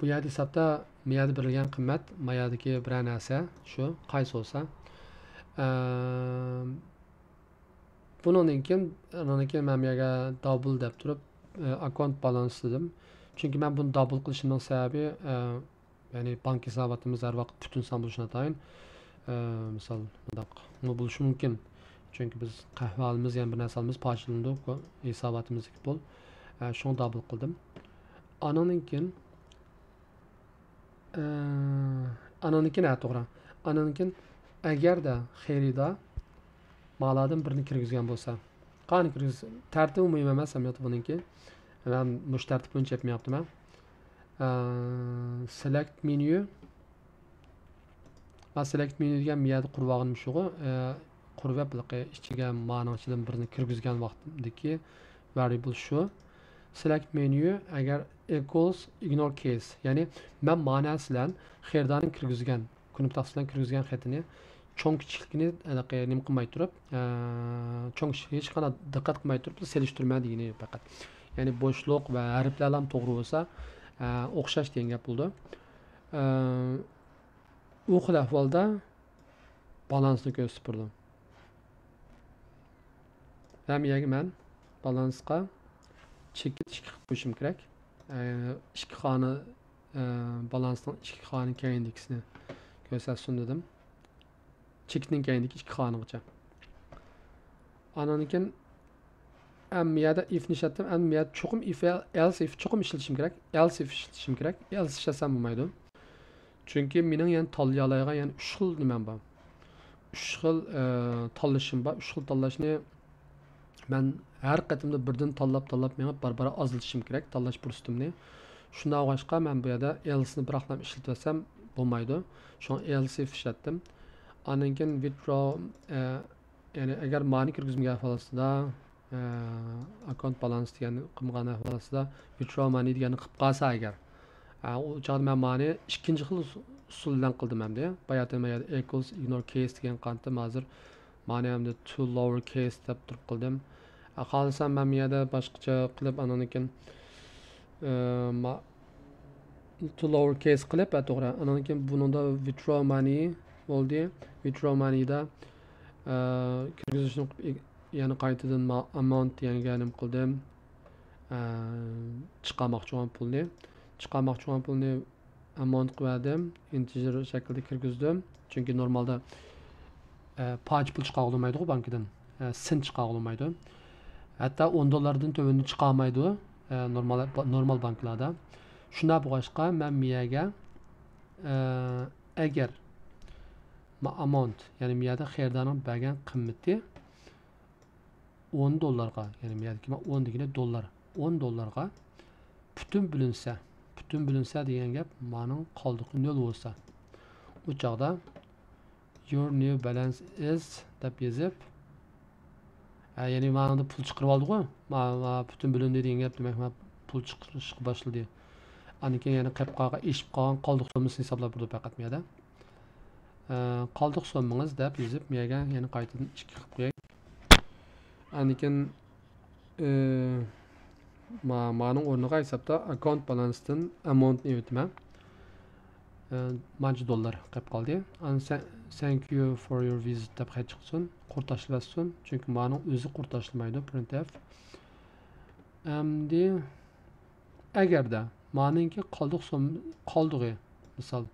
S1: bu yerda hisobda miyada berilgan qiymat mayadagi bir narsa shu qaysi bo'lsa, bundan keyin men miyaga double deb turib account balance dedim. Chunki men buni double qilishimning sababi ya'ni bank hisobotimiz har vaqt butun son bo'lishini atayin. Misol bundoq bo'lishi mumkin. Chunki biz qahvalimiz, ya'ni bir narsalarimiz payçilindi, hisobotimizdagi pul. Shuni double qildim. Andan keyin to'g'ri. Andan keyin agarda xayrida ma'ladan birini kirgizgan bo'lsa, qani kirgiz tartib umumiy emas hamyoti buningki. Men mush tartib bo'yicha yapmayapman. Select menu. Select menu degan miyada qurib olganim shu-ku, qurib ichiga ma'no ichidan birini kirgizgan vaqtdagi variable shu. Select menu agar equals ignore case, ya'ni men ma'nosi bilan xayrdaning kirgizgan, kunib taqsimdan kirgizgan xatini cho'ng kichikligini nim qilmay turib, cho'ng hech qanday diqqat qilmay turib selishtirma degani faqat. Ya'ni bo'shliq va harflar ham to'g'ri bo'lsa, o'xshash degan gap bo'ldi. U xil ahvolda balansni ko'rsatib turdim. Miyaga men balansga chekit qilib qo'yishim kerak. Ikki xona balansning ikki xona keyindikisini ko'rsatsin dedim. Chekitning keyindiki ikki xonagacha. Ananken Miyada if nishatdim, miyada cho'qim if else if cho'qim ishlatishim kerak. Else if ishlatishim kerak. Else ishlasam bo'lmaydi. Chunki mening yani tanlay oladigan yani 3 xil nimam bor. 3 xil tanlashim bor. 3 xil tanlashni men har qatimda birdan tanlab menga barbara azaltishim kerak tanlash fursatimni. Shundan boshqa men bu yerda else ni biroqlam ishlatsam bo'lmaydi. Shuni else if ishlatdim. Andan keyin withdraw yani agar mani kirgizmagan holatda account balance degani qilgan holatda withdraw money degani qilib qolsa agar u chog'da men mani ikkinchi xil usul bilan qildim hamda bayatma equals ignore case degan qantim hozir mani hamda to lower case deb turib qildim. Xohlasam men bu yerda boshqacha qilib ananikin to lower case qilib to'g'ri ananikin buningda withdraw money bo'ldi. Withdraw moneyda kirgizishni yani qaytadan amount deganim qildim. Chiqarmoqchi bo'lgan pulni amount qildim. Integer shaklda kirgizdim. Chunki normalda paj pul chiqa olmaydi bankdan. Sin chiqa olmaydi. Hatto 10 dollardan tövünü chiqolmaydi normal banklarda. Shuna bo'lg'achqa men miyaga agar amount yani miyada xerdaning bergan qimmati 10 dollarga yani miyadagi 10 degani dollar 10 dollarga butun bilinsa degan gap mening qoldiqi 0 bo'lsa u chog'da your new balance is deb yozib yani manda pul chiqarib oldi ku butun bilindi degan gap demak men pul chiqarishga boshladi. Anikin yani qilib qolgan eshib qolgan qoldiq so'mini hisoblab turdi faqat miyada. Qoldiq so'mingiz deb yozib miyaga yani qaytadan 2 qilib qo'yay. Anikin ma'ning o'rniga hisobda account balance'dan amount ni o'tman. Mancha dollar qilib qoldi. Thank you for your visit deb chiqsin. Qurtashilsin. Chunki ma'ning o'zi qurtashilmaydi printf. Endi agarda ma'ninki qoldiq so'm qoldig'i misol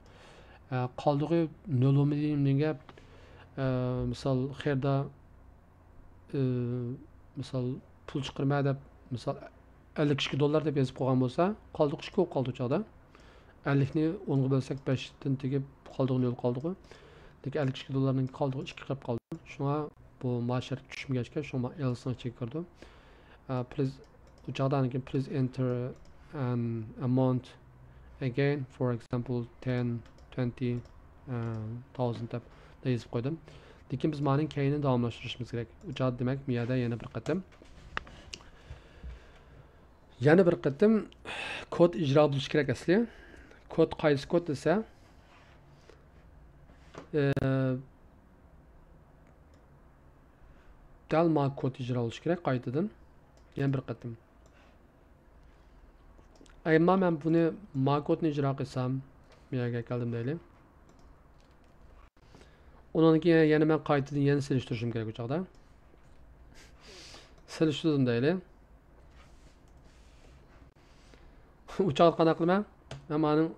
S1: qoldig'i 0 degan gap misol xerda misol pul chiqarma deb misol 52 dollar deb yozib qo'ygan bo'lsa qoldiq 2 bo'lib qoldi o'chada 50 ni 10 ga bo'lsak 5 dan tegib qoldiq 0 qoldiq. Lekin 52 dollarning qoldiq 2 qilib qoldi. Shunga bu mashar tushmagachga shunga else chekirdi. Please o'chada please enter an amount again, for example 10 20 thousand deb yozib qo'ydim. Lekin biz ma'ning keyini davomlashtirishimiz kerak. O'chada demak miyada yana bir qatim kod ijro bo'lishi kerak asli. Kod qaysi kod desa dalma kod ijro bo'lishi kerak qaytadan yana bir qatim. Agar men buni ma kodni ijro qilsam miyaga keldim deylik. Ondan keyin yana men qaytadan yana selishtirishim kerak bu chog'da. Selishtirdim deylik. U chog'da qanaqa qilaman? Men mening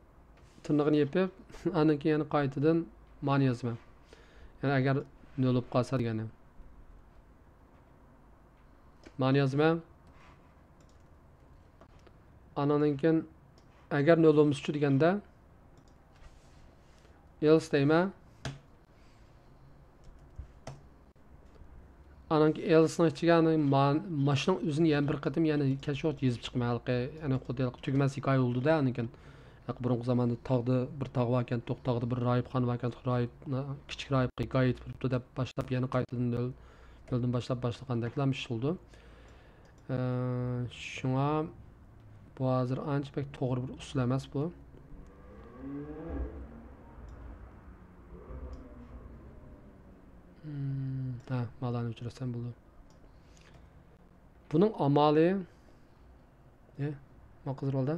S1: tirnog'ini yepib, andan keyin yana qaytadan ma'ni yozaman. Yani agar 0 bo'lib qolsa degani. Ma'ni yozaman. Andan keyin agar 0 bo'lsa deganda else deyman. Ananki else'ning ichiga mashining o'zini yana bir qatim yana kashfiyot yozib chiqman halqi ana xuddi tugmas hikoya bo'ldi-da anikin. Burungi zamonda tog'da bir tog' bor ekan, tog'da bir rohibxona bor ekan, rohib kichik rohib hikoya aytib turibdi deb boshlab yana qaytadan yo'ldan boshlagandeklar ish bo'ldi. Shunga bu hozir ancha pek to'g'ri bir usul emas bu. Malani o'chirasam bo'ldi. Buning amali nima qizir oldi?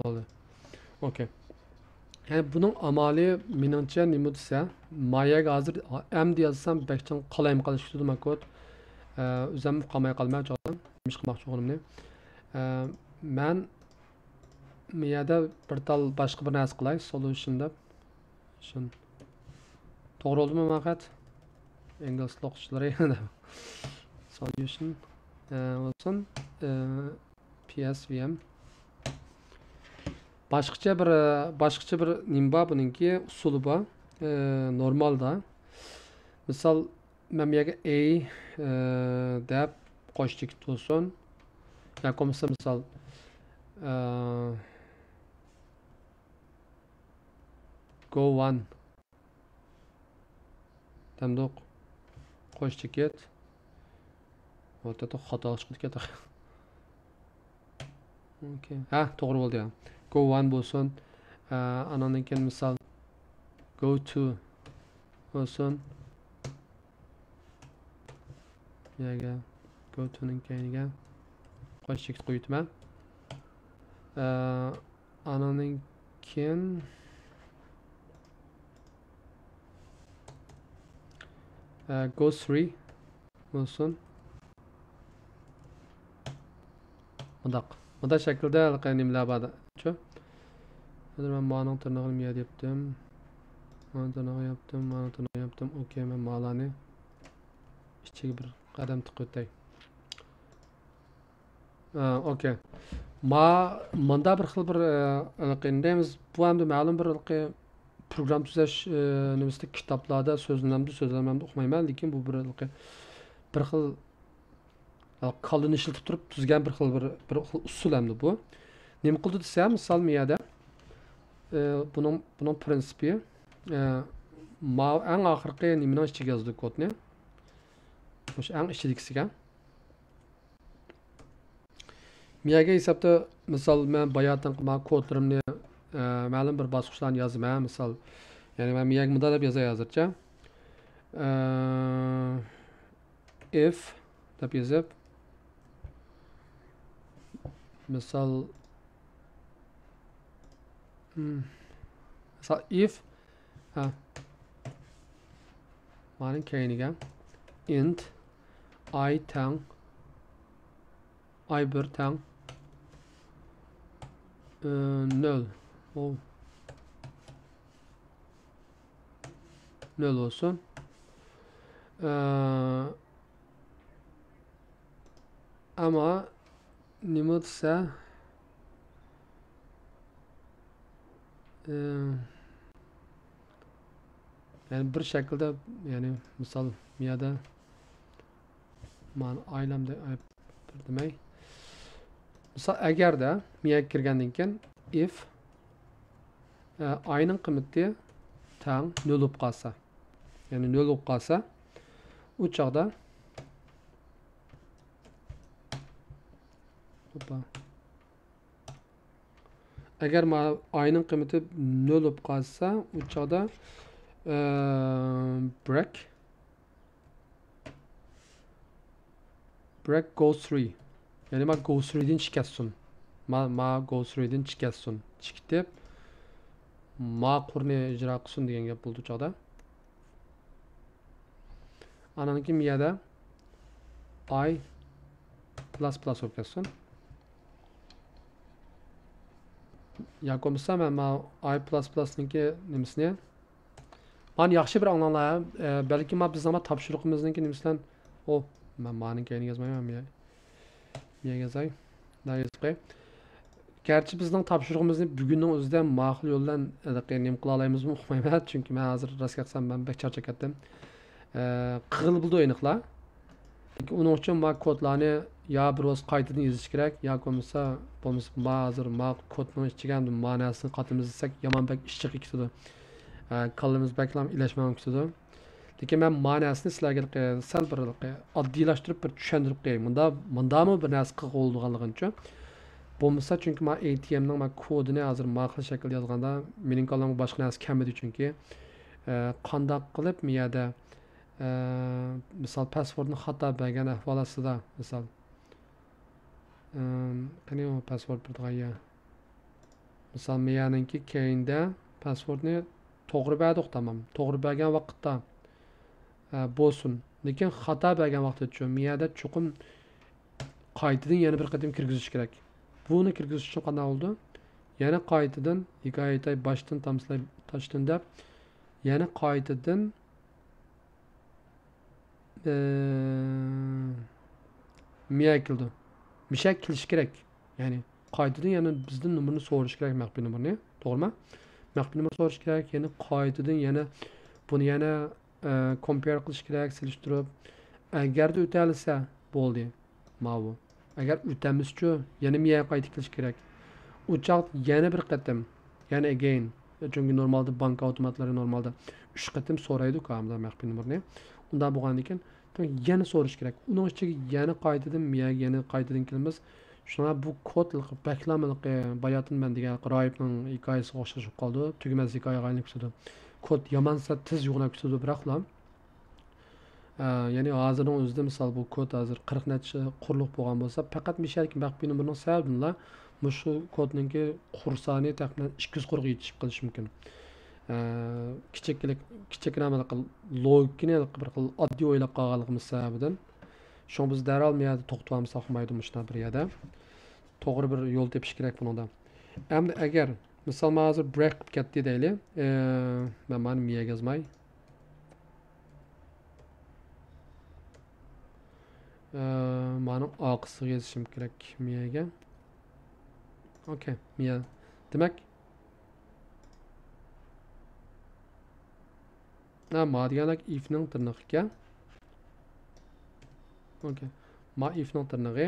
S1: Oldu. Okay. Yani bunun amali menimcha nima desa, mayaga hozir endi yozsam bekchan qalayim qilish tutdim kod. O'zim qolmay qolmay jodim. Nima qilmoqchi o'g'limni. Men miyada bir tal boshqa bir narsa qilay, solution deb. Shun. To'g'ri bo'ldimi faqat? Ingliz o'quvchilari solution olsun. PSVM. Başqacha bir nima bor buningki usuli bor. Normalda. Misal men bu yerga A deb qo'shdik bo'lsin. Ya komsa misal go one demdoq qo'shdik ket. O'ta xato chiqdi ketdi. Okay. Ha, to'g'ri bo'ldi ya. Go one bo'lsin. Anandan keyin misal go to bo'lsin. Yaga go to ning keyiniga qo'shdik qo'yibman. Anandan keyin go 3 bo'lsin. Bunda şekilde nimalar bor. Hozir men ma'ning tirnog'ini miya debdim. Mana tirnog'i yaptım, mana tirnog'i yaptım. Okey, men ma'lani ichiga bir qadam tiqib o'tay. Okey. Manda bir xil bir qindaymiz. Bu hamda ma'lum bir program tuzash nimasida kitoblarda so'zlamamda o'qimayman, lekin bu bir xil kalın işiltib turib tuzgan bir xil usul hamda bu. Nima qildi desam, misol miyada bunun prinsipi eng oxirgi nimaning ichiga yozdik kodni. O'sha eng ichidagisiga. Miyaga hisobda misol men bayatdan qilgan kodlarimni ma'lum bir bosqichlarni yozaman. Misol, ya'ni men miyaga bunday deb yozay hozircha. If deb yozib Misal if maning keyiniga int I tang I bir tang 0 0 olsun. Ama nima desa yani bir şekilde yani misal miyada man ailemde demey. Misal eğer de miyaga kirgandan keyin if ayning qiymati tang 0 bo'lib qolsa, yani 0 bo'lib qolsa, u chaqda Eğer ayının kıymeti 0 olup kalsa uçağda break go 3 yani ma go 3'den çıkasın ma go 3'den çıkasın çıkıp ma kurne icra kılsın degan gap bo'ldi uçağda. Ananınki miyada I plus olib ketsin. Ya komsa men I++ ninki nimasini men yaxshi bir anglanglar, balki men biz nima topshiriqimizniki nimasidan men ma'ning keyini yozmayman miya yozay. Nayizqi. Gerçi bizning topshiriqimizni bugunning o'zida ma'qul yo'ldan nim qila olamizmi uqmayman, chunki men hozir rostga aytsam men bek charchab ketdim. Qig'il bo'ldi o'yniqlar. Lekin uning uchun men kodlarni ya biroz qaytadan yozish kerak, ya bo'lmasa hozir men kodning ichiga ma'nosini qatimizsak yomon bek ishchiq ketadi. Kallamiz beklam ilashmam ketadi. Lekin men ma'nosini sizlarga sal bir oddiylashtirib bir tushuntirib qo'yay. Bundami bir narsa qilganligim uchun. Bo'lmasa chunki men ATMning kodini hozir ma'qul shaklda yozganda mening kallamga boshqa narsa kelmadi chunki qanday qilib miyada misal passwordni xato bergan ahvol ostida misal qani o password bir degaya misal miyaningki keyinda Passwordni to'g'ri berdik, tamam. To'g'ri bergan vaqtda bo'lsin. Lekin xato bergan vaqtda miyada chuqur qaytadan yana bir qatim kirgizish kerak. Buni kirgizish uchun qanday oldu? Yana qaytadan hikoyatay boshdan tamsilay tashdan deb yana qaytadan miya kildi. Mishak kilish kerak. Ya'ni qaytadan yana bizdan numarni so'rash kerak, maxfiy numarni. To'g'rimi? Maxfiy numar so'rash kerak, yana qaytadan yana buni yana compare qilish kerak, selishtirib. Agarda o'talsa bo'ldi. Mavu. Agar o'tamizchi yana miya qaytib kelish kerak. Uçak yana bir qatim, yana again. Chunki normalda bank avtomatlari normalda 3 qatim so'raydi kamda maxfiy numarni. Unda bo'lgandan keyin yana so'rash kerak. Uning ichiga yana qaytadan miya yana qaytadan kelamiz. Shuna bu kod reklamalik bayatın men degan Royibning hikoyasiga o'xshashib qoldi. Tugamas hikoyaga aylanib ketdi. Kod yamansa tez yo'qolib ketdi biroqlar. Yani hozirning o'zida misol bu kod hozir 40 necha quruq bo'lgan bo'lsa, faqat mishalik maxfiy numarning sababidan shu kodninki qursani taxminan 240 yetishib qolishi mumkin. Kichikroq logikani bir oddiy o'ylab qolganligimiz sababidan shu biz darhol miyada to'xtab olmasak bo'lmaydi mushuna bir yerda. To'g'ri bir yo'l tepish kerak bunda. Endi agar misol men hozir break qilib ketdi deylik, men mana miyaga yozmay mana oqisiga yozishim kerak miyaga. Okay, miya. Demek ma deganak ifning tirnog'iga. Okay. Ma ifning tirnog'i.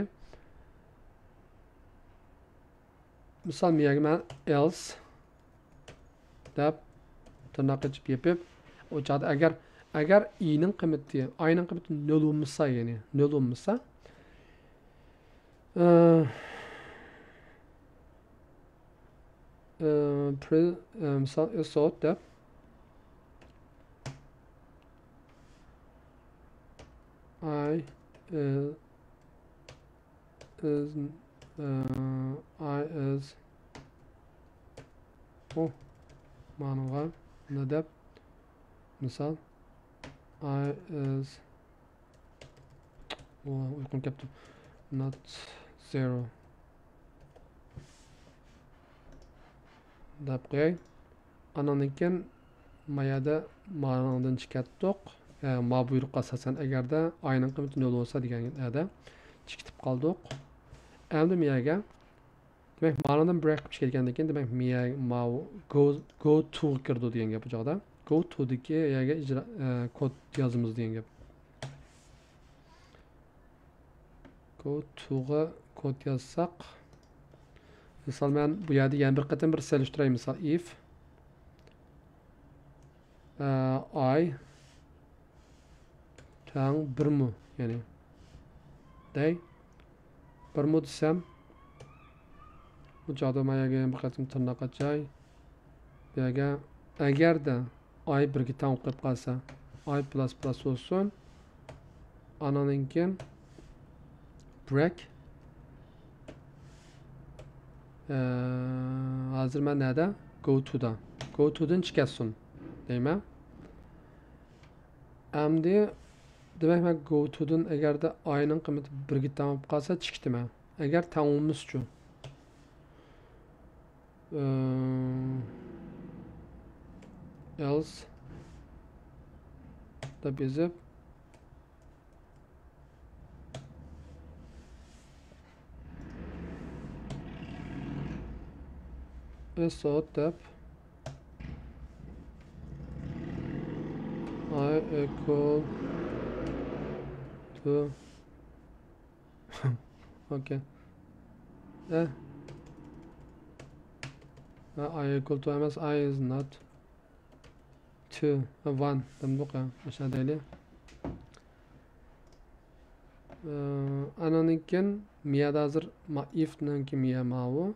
S1: Misol miyaga men else deb tirnoq ichib yepib, o'chadi agar i'ning qiymati, i'ning qiymati 0 bo'lsa, ya'ni 0 bo'lsa, misal isot deb I is ma'noga ne deb misal I is uyqum kelibdi, not 0 deb qo'yay. Andan keyin mayada ma'nodan chiqatdik. Ma buyruqqa asosan agarda ayning qiymati 0 bo'lsa deganda chiqitib qoldik. Endi miyaga demak ma'nodan break qilib kelgandan keyin demak miya go to kirdi degan gap bu joqda. Go to dagi yaga ijro kod yozamiz degan gap. Go to ga kod yozsak, misol men bu yerda yana bir qatim bir selishtiray, misol if I tang 1 mu, ya'ni day 1 mu desam, bu joqda menga bir qatim tirnoq ochay. Bu yerga agarda I 1 ga tang qo'yib qolsa, I plus plus bo'lsin. Andan keyin break hozir men nada go to'dan chiqasin deyman. Endi demak men go to'dan agarda ayning qiymati 1 ga teng bo'lib qolsa chiqdimi? Agar teng bo'lmasa-chi else deb yozib isot deb I equal to okay. I equal to emas, I is not 2 1 demdik ya. Aşağı deyli. Andan keyin miyada hozir if'ninki miya mavu.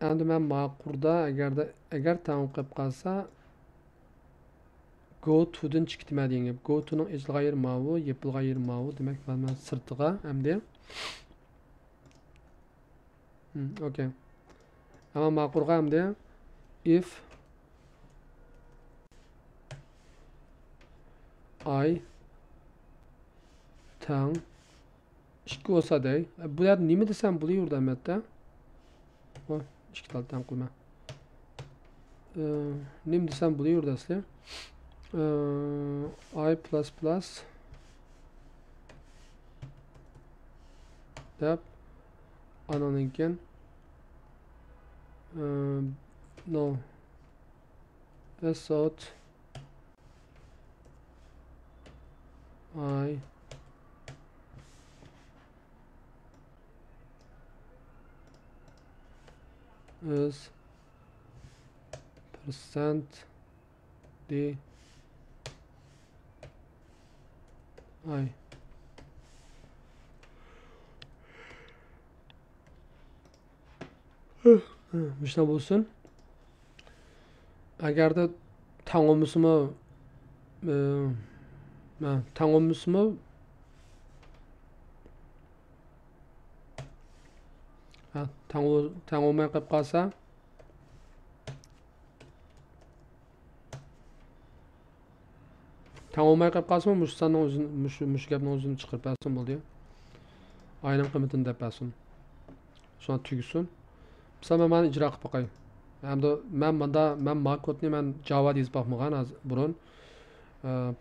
S1: Endi men maqurda agar tang qilib qolsa go to'dan chiqdimi degan gap. Go to'ning ichilgan yeri mavu, yepilgan yeri mavu, demak men sirtiga endi. Okay. Ama maqurga endi if I tang 2 olsa dey. Bu yer nima desam bo'laverdi albatta. O, 2 tal tang qilma. Nima desam bo'laverdi asli. I plus plus deb anondan keyin no s out I is percent d I Mishna bo'lsin. Agarda tang olmasimi, tang olmasimi tang olmay qolib qolsa tang olmay qolib qolsa mush sanning o'zini mush gapning o'zini chiqarib bersin bo'ldi. Aynan qiymatini deb bersin. Shuna tugusin. Mesela ben icra qilib boqay. Hamda men makodni men Java'da yozib boqmagan burun.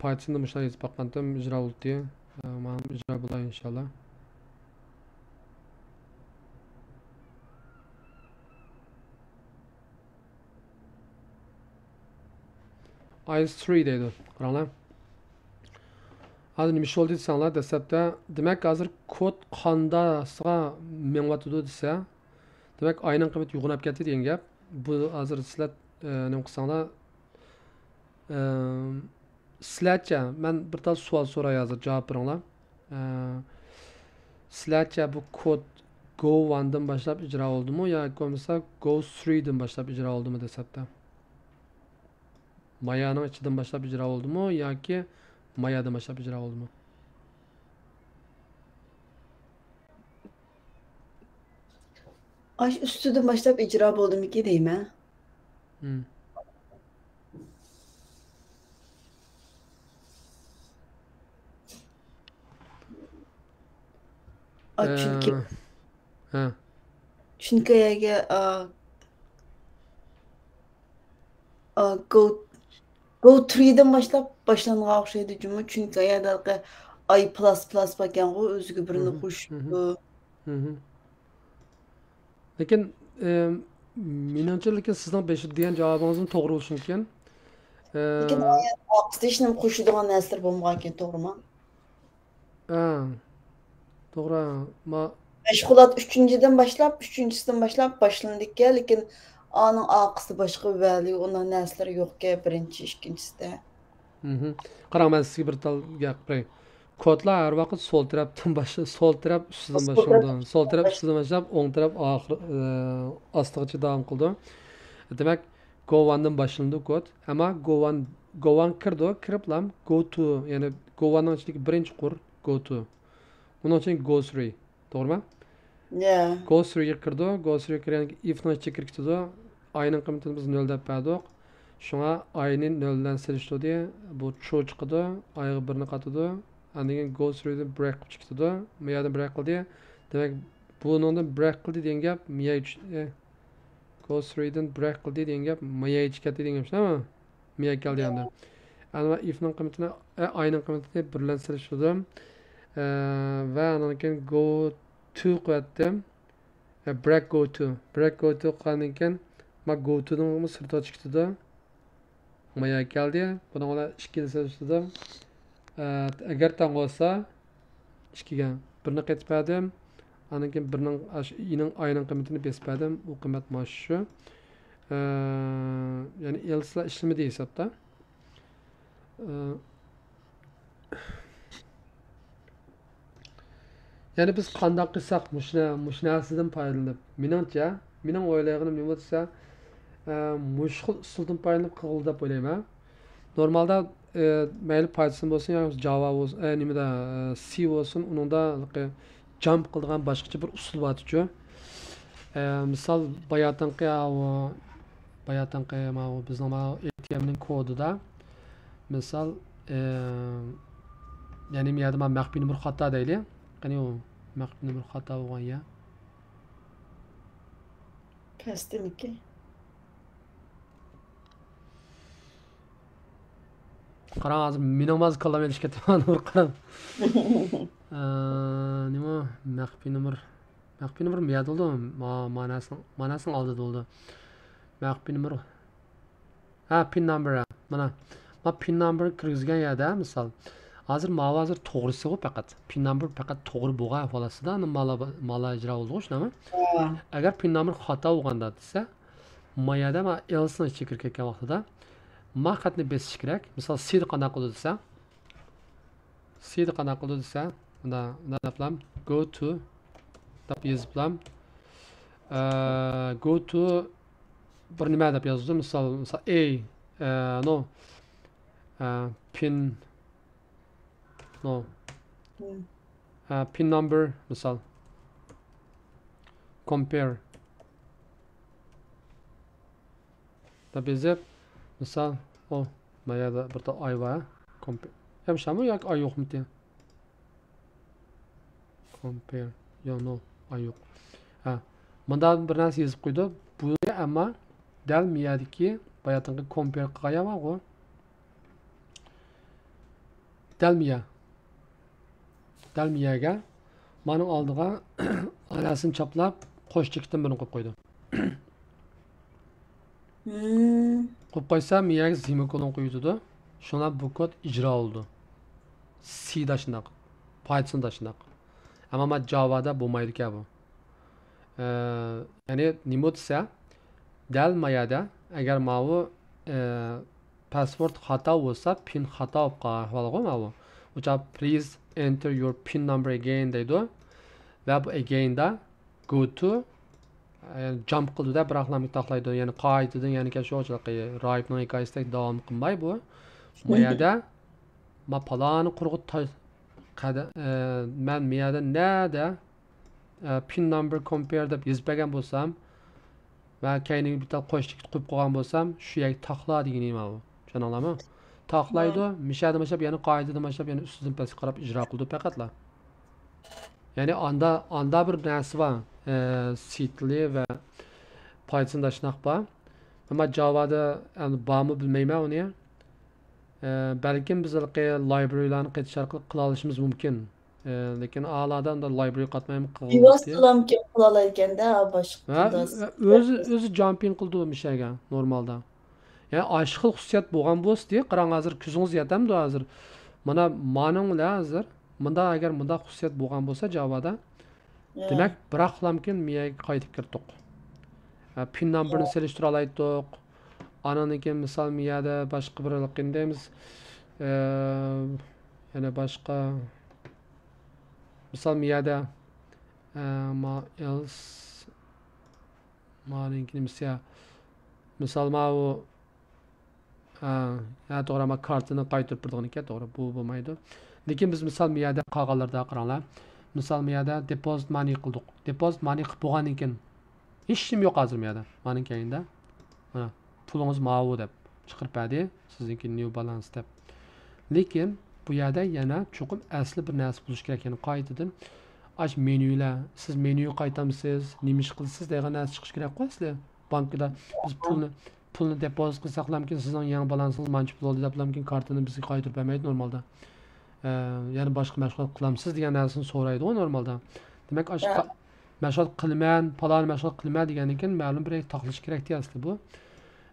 S1: Pythonda mushlar yozib boqqandim, ijro bo'ldi. Men ijro bo'lay inshaalloh. IS3 deydi. Qaranglar. Hadi nima ish bo'ldi desanglar, dastlabda demak hozir kod qandasiga mengatyapti desa, demek aynan qiymat yo'g'inab ketdi degan gap. Bu hozir sizlar nima qilsanglar, sizlarcha men bir tal savol so'ray hozir javob beringlar. Sizlarcha bu kod Go 1 dan boshlab ijro bo'ldimi yoki bo'lmasa Go 3 dan boshlab ijro bo'ldimi desabda? Mayaning ichidan boshlab ijro bo'ldimi yoki Mayadan boshlab ijro bo'ldimi?
S2: Aş üstüden başlayıp icra oldum ki değil mi? Çünkü Go 3'den başlanığa okşaydı cümle. Çünkü ayadaki I plus plus bakan o özgü birini koştu.
S1: Lekin menimcha sizning beradigan javobingizni to'g'ri bo'lishi mumkin.
S2: Lekin oqsitishni qo'shadigan narsalar bo'lmagan ekan, to'g'rimi?
S1: To'g'ri.
S2: Mashg'ulot 3-dan boshlab boshlanadi ekan, lekin onun aqısı başqa vəli, onun narsalar yo'q-ki, birinchi, ikkinchisida.
S1: Qarang, men sizga bir tal gap qiray. Kodlar har vaqt sol tarafdan sol taraf ustidan boshlanadi. Sol taraf ustidan boshlab, o'ng taraf ostigacha davom qildi. Demak, Go 1 dan boshlandi kod. Ammo Go 1 kiriblam Go 2, ya'ni Go 1 ning ichidagi birinchi qur Go 2. Uning uchun Go 3, to'g'rimi? Go 3 ga kirdi. Go 3 ga kirgan if ning ichiga kirgizdi. Ayning qiymatini biz 0 deb berdik. Shunga ayni 0 dan silishdi. Bu true chiqdi. Ayga 1 ni qatdi. Andan Go 3'dan break qilib chiqdi. Miyadan break qildi. Demak, buningdan break qildi degan gap miya Go 3'dan break qildi degan gap miya ketdi degan gap, shundami? Miya keldi endi. Ana if ning qiymatini ayning qiymatini 1 bilan silishdi. Va undan keyin Go 2 qo'ydim. Break Go 2. Break Go 2 qilgandan keyin men Go 2'ning sirtga chiqdi. Miya keldi. Buni ona 2 ga silishdi. Agar tang olsa 2ga 1 ni qaytib berdim. Undan keyin 1ning ayning qiymatini besib berdim. U qiymat mana shu. Ya'ni else ishlamadi hisobda. Yani biz qanday qilsak mush narsadan foydalanib, mening o'ylayganim nima bo'lsa, mushkul usuldan foydalanib qildi deb o'ylayman. Normalda mayli Python bo'lsin yoki Java bo'lsin, nimada C bo'lsin, uningda jump qiladigan boshqacha bir usul bor-ku. Misol bayotanqi bizning ATM'ning kodida misol ya'ni bu yerda mana maxfiy nomer xato deylik. Qani u maxfiy nomer xato bo'lgan ya.
S2: Pastdamiki?
S1: Qarang, hozir minimaz kallam elish ketaman, bir qarang. Nima maxfiy nomer bu yerda bo'ldi. Ma'nasini oldida bo'ldi. Maxfiy nomer. Ha, pin number. Mana pin number kirgizgan yerda, misol hozir hozir to'g'risi bu faqat. Pin number faqat to'g'ri bo'lgan holatida mala ijro bo'ldi, shunami? Agar pin number xato bo'lganda desa, mayada ma else ni ichiga kirib ketgan vaqtida xatni besish kerak. Misol C ni qanday qildi desa, bunda deb go to deb yozib go to bir nima deb yozdi. Misol pin pin number misol compare deb yozib, misol mayada bir ta ay var. Compare. Hemşami yoki ay yo'qmi deya. Compare. No, ay yo'q. Bunda bir narsa yozib qo'ydi. Bu ammo dal miyadiki bayatınqı compare qilgan o. Dalmiyaga mening oldiga alasini choplab qo'shchikdan birini qo'yib qo'ydi. Qo'yib qo'ysa miyaga semikolon qo'ydi. Shuna bu kod ijro bo'ldi. C da shunaq, Python da shunaq. Ammo men Java'da bo'lmaydi ekan bu. Ya'ni nima desa, dalmayada agar bu password xato bo'lsa, pin xato bo'lib qolgan bu. O'cha please enter your pin number again deydi. Va bu again da go to jump qildi-da, biroqlarni taxlaydi. Ya'ni qoidadan, ya'ni o'shaqa raibning hikoyasida davom qilmay bu. Miyada ma palani qurg'ut men miyada nada pin number compare deb yozmagan bo'lsam va keyingi bitta qo'shlik qo'yib qo'ygan bo'lsam, shu yerga taxla deganim bu. Tushunamizmi? Taxlaydi, mishadi mashab, ya'ni qoidada mashab, ya'ni ustidan pastga qarab ijro qildi faqatla. Ya'ni anda bir narsa bor. Sitli va Pythonda shunaqa bor. Ammo Java'da bormi bilmayman uni. Balkim biz librarylarni qaytish orqali qila olishimiz mumkin. Lekin a'loda unda library qatmaymi qildi.
S2: Bivositalam kim qila olar ekanda, boshqa.
S1: O'zi jumping qildi bu mishaga normalda. Yani aşkıl xususiyat bo'lgan bo'lsa diye qarang, hozir ko'zingiz yetamdi hozir. Mana mening hozir bunda agar bunda xususiyat bo'lgan bo'lsa Java'da, demak bir aqlamkin miyaga qaytib kirdik. Pin numberni selishtirib olaydik. Ananikin misol miyada boshqa bir qindaymiz. Yana boshqa misol miyada else maninkini misol u ya to'g'ri, ama kartini qaytarib turgan ekan, to'g'ri, bu bo'lmaydi. Lekin biz misol miyada qolganlarda qaranglar. Misol miyada deposit money qildik. Deposit money qilib bo'lgandan keyin hech kim yo'q hozir miyada. Mening keyinda. Mana pulingiz ma'vu deb chiqirib berdi. Sizniki new balance deb. Lekin bu yerda yana cho'qim asli bir narsa bo'lish kerak. Yani qaytadan ash menyular, siz menyuga qaytamsiz, nima ish qilsiz degan narsa chiqish kerak qo'ysizlar. Bankda biz pulni depozit qilsak hamkin sizning yangi balansingiz manchib bo'ldi deb hamkin kartani bizga qaytarib bermaydi normalda. Ya'ni boshqa mashg'ulot qilamsiz degan narsani so'raydi u normalda. Demak, mashg'ulot qilman, palon mashg'ulot qilma degandan keyin ma'lum bir taxlish kerak deyapsiz bu.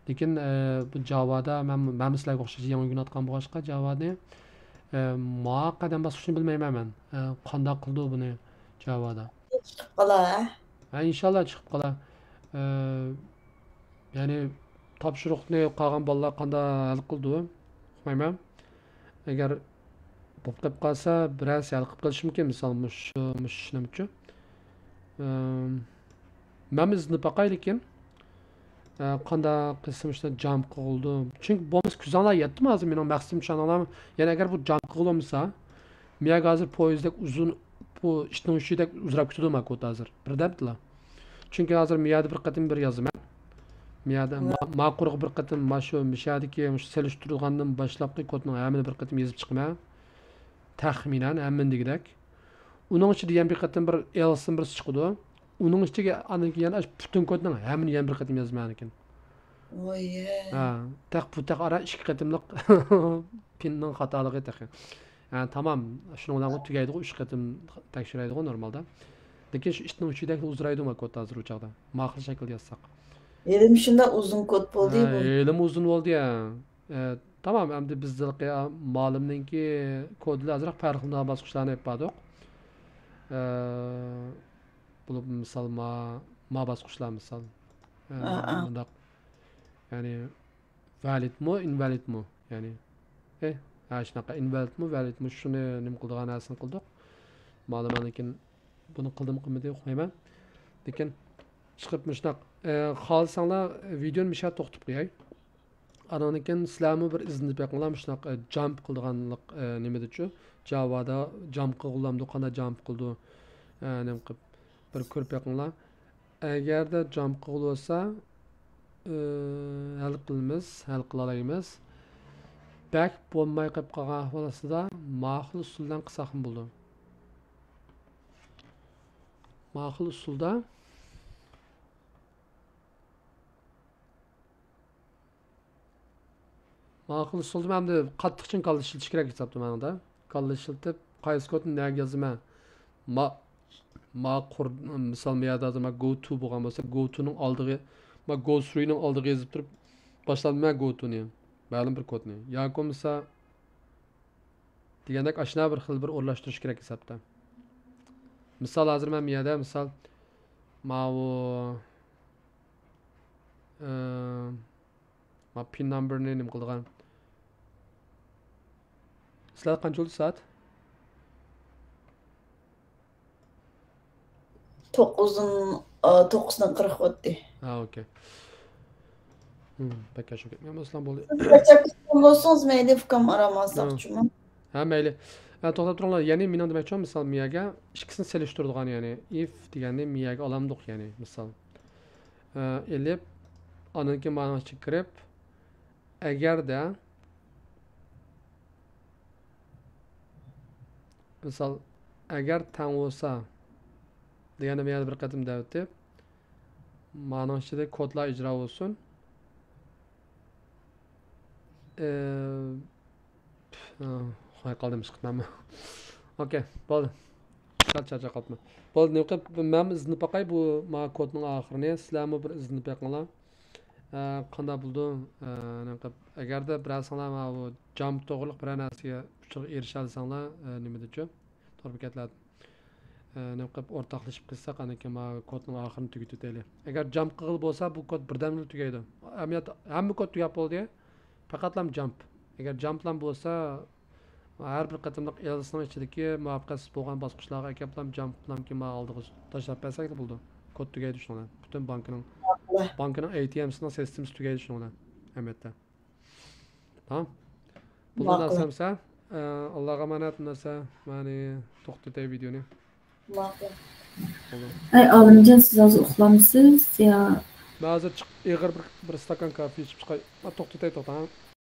S1: Lekin bu Java'da men sizlarga o'xshash yangi o'rganayotgan boshqa Java'ni muaqqatan bosishni bilmayman men. Qanday qildi buni Java'da?
S2: Chiqib qolar.
S1: Inshaalloh chiqib qolar. Ya'ni topshiriqni qolgan bolalar qanday hal qildi? Bilmayman. Agar bo'lib qolsa, biroz hal qilib qilish mumkin, misol nima uchun. Men izni baqay lekin qanday qilsam ishda jump qildi. Chunki bo'lmas kuzanlar yetdimi hozir mening maqsadim tushunamam. Ya'ni agar bu jump qilolmasa, miyaga hozir poyezdek uzun bu ishning uchidak uzrab ketadi makot hozir. Birdabdilar. Chunki hozir miyada bir qatim bir yozaman. Miyada maqurg bir qitim mashu mishadiki selishtirilgandan boshlabki kodning hammini bir qitim yozib chiqma. Taxminan hammindigidek. Uning ichida ham bir qitim bir elsin bir chiqdi. Uning ichiga aniki yana butun kodning hammini ham bir qitim yozman ekan.
S2: Oye.
S1: Ha, bu ara ikki qitimliq pinning xatoligi taxi. Yani tamam, şunu olan tugaydi, 3 qitim tekshiraydi normalda. Lekin shu ishning uchidagi uzraydi ma kod hozir o'chaqda. Ma'qul shaklda yozsak.
S2: Elim shunda uzun kod bo'ldi bu.
S1: Elim uzun bo'ldi ya. Tamam, endi bizdagi ma'lumninki kodlar azroq farqli bosqichlarni yapadiq. Bu misol ma bosqichlar misol. Bundaq. Yani valid mu, invalid mu? Yani shunaqa invalid mu, valid mu shuni nim qildigan narsa qildik. Ma'lumotnikin buni qildim-qilmadi qo'yman. Lekin chiqib mushnaq xohlasanglar videoni misha to'xtatib qo'yay. Ananikin sizlarmi bir izni beqinglar mushnaq jump qildiganlik nimadachu Javada jump qilganimda qanday jump qildi nim qilib bir ko'rib beqinglar. Agarda jump qilsa hal qilamiz, hal qila olamiz. Bak bo'lmay qolib qolgan ahvolida ma'qul usuldan qilsak ham bo'ldi. Ma'qul usulda ma'qul usulda hamda qattiq chin qalla ishiltish kerak hisobda menda. Qalla ishiltib, qaysi kodni nega yozaman? Misol miyada go to bo'lgan bo'lsa, go to ning oldiga, go through ning oldiga yozib turib boshladim go to ni. Ma'lum bir kodni. Yoki bo'lmasa degandek ashna bir xil bir o'rlashtirish kerak hisobda. Misol hozir men miyada misol ma pin numberni nim qilgan. Sizlar qancha bo'ldi soat?
S2: 9:40 o'tdi.
S1: Ha, okey. Peki şu ketmem aslan bo'ldi.
S2: Bo'lsangiz mayli fikrim aramazsaqchiman.
S1: Ha, mayli. To'xtab turinglar. Ya'ni men demoqchiman, misol miyaga ikkisini selishtiradigan, ya'ni if deganda miyaga olamdiq, ya'ni misol. Elib aniki ma'nosi kirib agarda misol agar tang bo'lsa deganda miyada bir qatim davet deb ma'nosida kodlar ijro bo'lsin. Xo'y qoldim chiqmadim. Okey, bo'ldi. Charcha qoldim. Bo'ldi, nima qilib men izni paqay bu ma kodning oxirini sizlarmi bir izni paqinglar. Qanday bo'ldi? Nima qilib agarda birazsanglar ma bu jump to'g'riliq bir narsaga erisha olsanglar nima deychi? To'g'ri ketadi. Nima qilib o'rtoqlashib qilsak, aniki ma kodning oxirini tugataylik. Agar jump qilib bo'lsa, bu kod birdamlik tugaydi. Hamma kod tugab bo'ldi. Faqatlam jump. Agar jumplan bo'lsa, har bir qatimliq elsining ichidagi muvaffaqiyatsiz bo'lgan bosqichlarga akaplam jump bilanki ma oldiga tashlab bersak bo'ldi. Kod tugaydi shundan. Butun bankining ATM'sining sistemasi tugaydi shundan. Albatta. Tamam. Bu narsa Allohga amanat narsa, meni to'xtatay videoni.
S2: Ma'qul.
S3: Ay, olimjon siz hozir uxlamisiz yo?
S1: Hozir ig'ir bir stakan kofe ichib chiqay. To'xtatay.